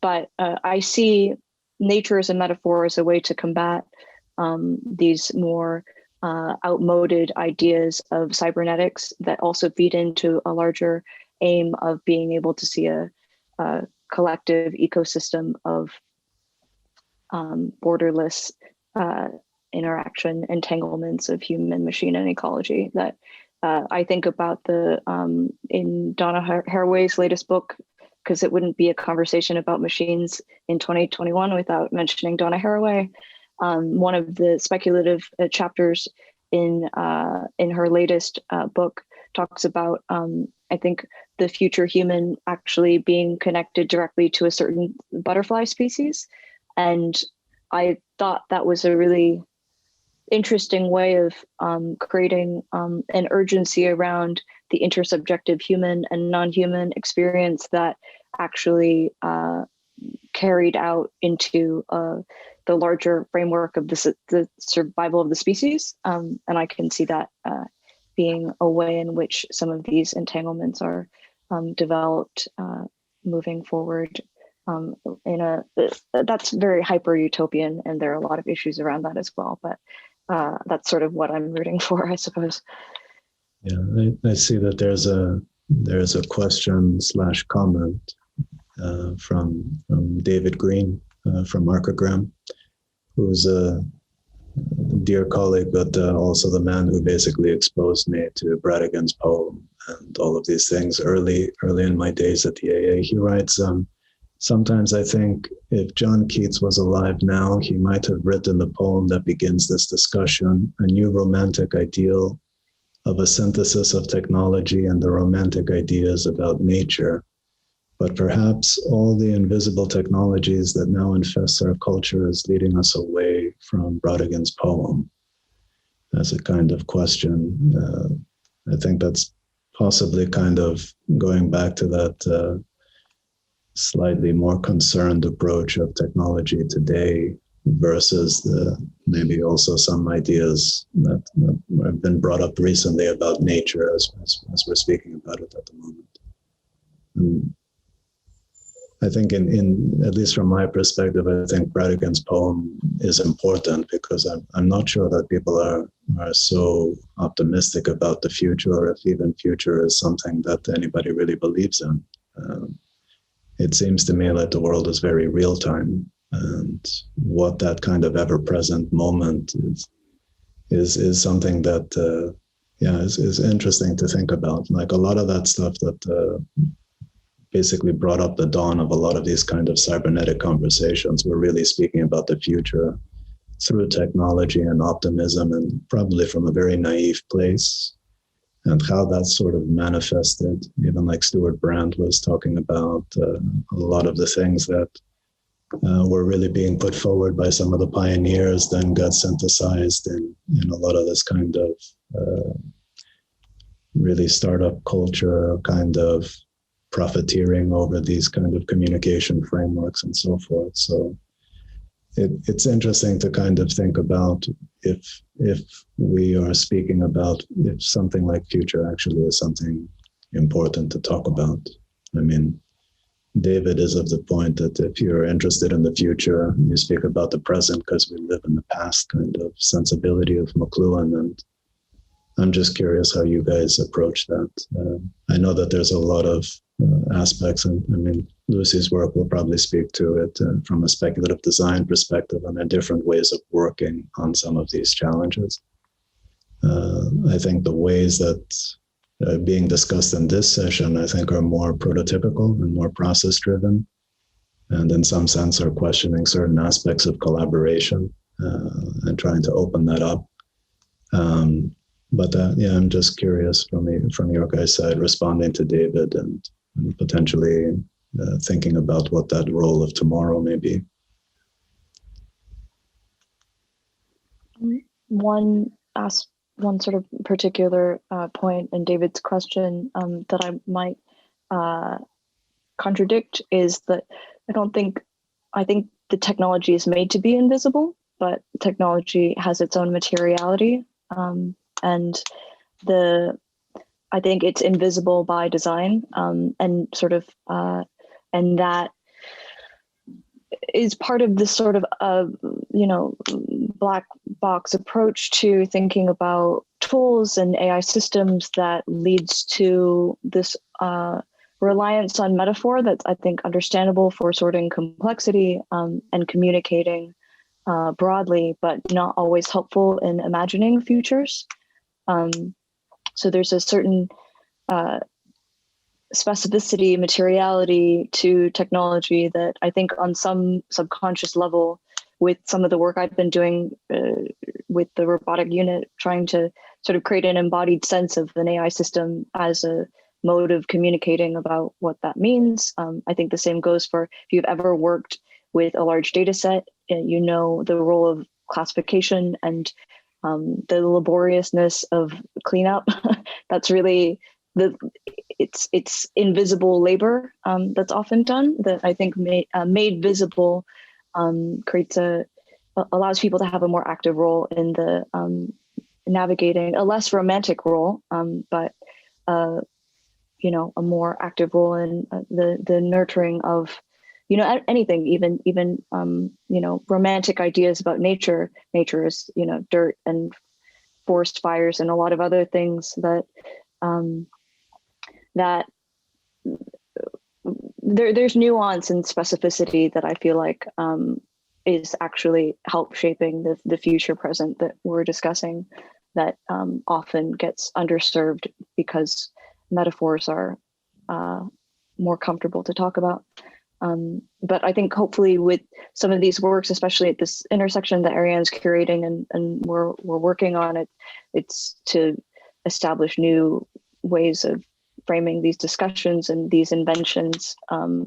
S3: but I see nature as a metaphor as a way to combat these more outmoded ideas of cybernetics that also feed into a larger aim of being able to see a collective ecosystem of borderless interaction, entanglements of human, machine, and ecology that I think about in Donna Haraway's latest book, because it wouldn't be a conversation about machines in 2021 without mentioning Donna Haraway. One of the speculative chapters in her latest book talks about, I think, the future human actually being connected directly to a certain butterfly species. And I thought that was a really interesting way of creating an urgency around the intersubjective human and non-human experience that actually carried out into the larger framework of the survival of the species. And I can see that being a way in which some of these entanglements are developed moving forward that's very hyper utopian, and there are a lot of issues around that as well, but that's sort of what I'm rooting for, I suppose.
S1: Yeah, I see that there's a question / comment from David Green from Mcrae, who's a dear colleague, but also the man who basically exposed me to Brautigan's poem and all of these things early in my days at the AA. He writes, sometimes I think if John Keats was alive now, he might have written the poem that begins this discussion, a new romantic ideal of a synthesis of technology and the romantic ideas about nature. But perhaps all the invisible technologies that now infest our culture is leading us away from Brautigan's poem. As a kind of question. I think that's possibly kind of going back to that slightly more concerned approach of technology today versus maybe also some ideas that have been brought up recently about nature as we're speaking about it at the moment. And I think in at least from my perspective, I think Brautigan's poem is important because I'm not sure that people are so optimistic about the future, or if even future is something that anybody really believes in. It seems to me like the world is very real time, and what that kind of ever-present moment is something that yeah, is interesting to think about. Like a lot of that stuff that basically brought up the dawn of a lot of these kind of cybernetic conversations. We're really speaking about the future through technology and optimism, and probably from a very naive place, and how that's sort of manifested. Even like Stuart Brand was talking about a lot of the things that were really being put forward by some of the pioneers, then got synthesized in a lot of this kind of really startup culture, kind of profiteering over these kind of communication frameworks and so forth. So it's interesting to kind of think about if we are speaking about if something like future actually is something important to talk about. I mean, David is of the point that if you're interested in the future, you speak about the present because we live in the past kind of sensibility of McLuhan. And I'm just curious how you guys approach that. I know that there's a lot of aspects, and I mean, Lucy's work will probably speak to it from a speculative design perspective, and there are different ways of working on some of these challenges. I think the ways that being discussed in this session, I think, are more prototypical and more process-driven, and in some sense are questioning certain aspects of collaboration and trying to open that up. But yeah, I'm just curious from your guys' side, responding to David and potentially thinking about what that role of tomorrow may be.
S3: One sort of particular point in David's question that I might contradict is that I think the technology is made to be invisible, but technology has its own materiality. And I think it's invisible by design, and sort of, and that is part of this sort of, black box approach to thinking about tools and AI systems that leads to this reliance on metaphor that's, I think, understandable for sorting complexity and communicating broadly, but not always helpful in imagining futures. So there's a certain specificity, materiality to technology that I think on some subconscious level, with some of the work I've been doing with the robotic unit, trying to sort of create an embodied sense of an AI system as a mode of communicating about what that means. I think the same goes for if you've ever worked with a large data set, you know the role of classification and the laboriousness of cleanup. That's really it's invisible labor that's often done that I think made visible allows people to have a more active role in the navigating, a less romantic role, but a more active role in the nurturing of anything, even romantic ideas about nature. Nature is dirt and forest fires and a lot of other things that there's nuance and specificity that I feel like is actually help shaping the future present that we're discussing, that often gets underserved because metaphors are more comfortable to talk about. But I think hopefully with some of these works, especially at this intersection that Ariane's curating and we're working on it, it's to establish new ways of framing these discussions and these inventions.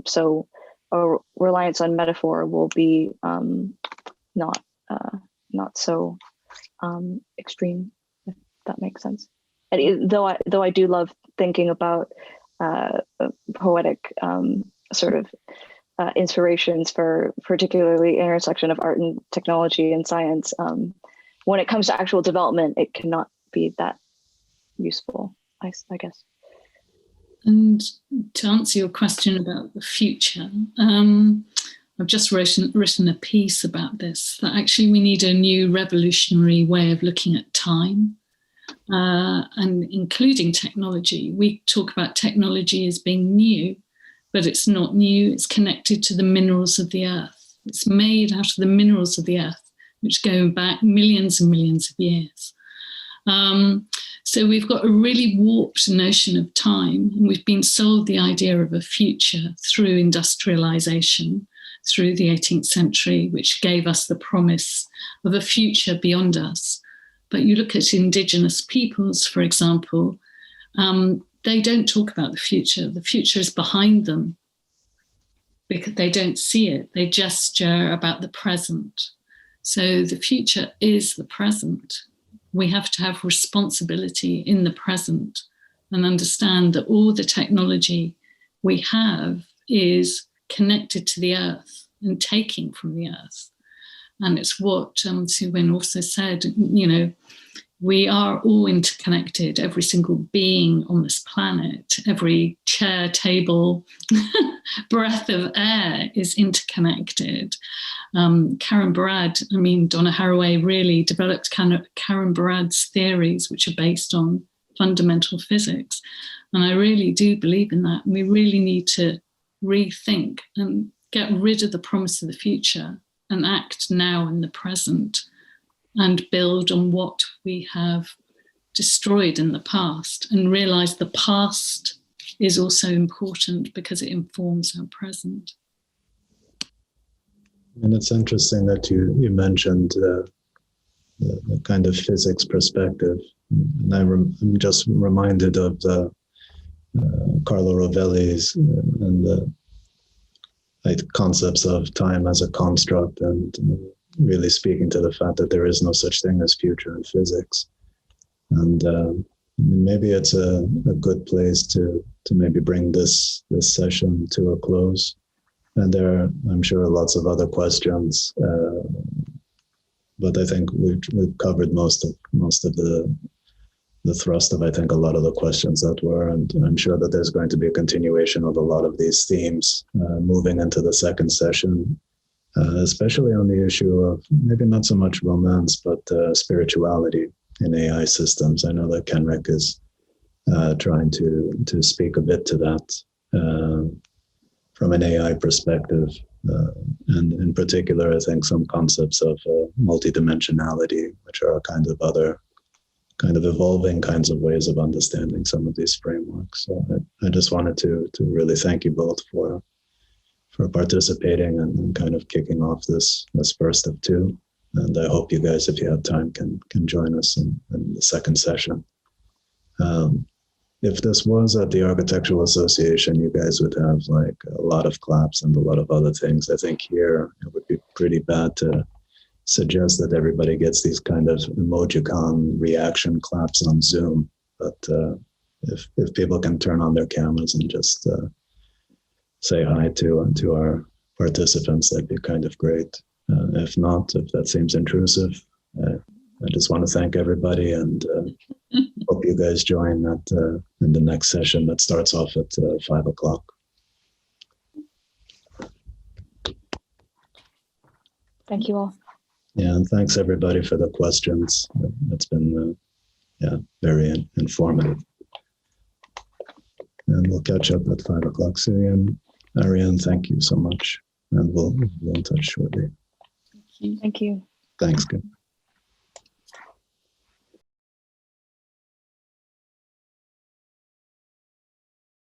S3: So a reliance on metaphor will be not so extreme, if that makes sense. And though I do love thinking about poetic sort of inspirations for particularly intersection of art and technology and science, when it comes to actual development, it cannot be that useful, I guess.
S2: And to answer your question about the future, I've just written a piece about this, that actually we need a new revolutionary way of looking at time, and including technology. We talk about technology as being new, but it's not new. It's connected to the minerals of the earth. It's made out of the minerals of the earth, which go back millions and millions of years. So we've got a really warped notion of time, and we've been sold the idea of a future through industrialization, through the 18th century, which gave us the promise of a future beyond us. But you look at indigenous peoples, for example, they don't talk about the future. The future is behind them because they don't see it. They gesture about the present. So the future is the present. We have to have responsibility in the present and understand that all the technology we have is connected to the earth and taking from the earth. And it's what Sue Wynn also said, you know, we are all interconnected, every single being on this planet, every chair, table, breath of air is interconnected. Karen Barad, Donna Haraway really developed Karen Barad's theories, which are based on fundamental physics. And I really do believe in that. And we really need to rethink and get rid of the promise of the future and act now in the present and build on what we have destroyed in the past and realize the past is also important because it informs our present.
S1: And it's interesting that you mentioned the kind of physics perspective. And I'm just reminded of the Carlo Rovelli's and the concepts of time as a construct, and really speaking to the fact that there is no such thing as future in physics. And maybe it's a good place to maybe bring this session to a close. And there are, I'm sure, lots of other questions, but I think we've covered most of the thrust of, I think, a lot of the questions that were, and I'm sure that there's going to be a continuation of a lot of these themes moving into the second session, especially on the issue of maybe not so much romance, but spirituality in AI systems. I know that Kenrick is trying to speak a bit to that from an AI perspective, and in particular, I think some concepts of multidimensionality, which are kind of evolving kinds of ways of understanding some of these frameworks. So I just wanted to really thank you both for participating and kind of kicking off this first of two. And I hope you guys, if you have time, can join us in the second session. If this was at the Architectural Association, you guys would have like a lot of claps and a lot of other things. I think here it would be pretty bad to suggest that everybody gets these kind of emojicon reaction claps on Zoom. But if people can turn on their cameras and just say hi to our participants, that'd be kind of great. If not, if that seems intrusive, I just want to thank everybody and hope you guys join in the next session that starts off at 5 o'clock.
S3: Thank you all.
S1: Yeah, and thanks everybody for the questions. It's been very informative. And we'll catch up at 5 o'clock. Syrian, Ariane, thank you so much. And we'll be in touch shortly.
S3: Thank you.
S1: Thanks, good.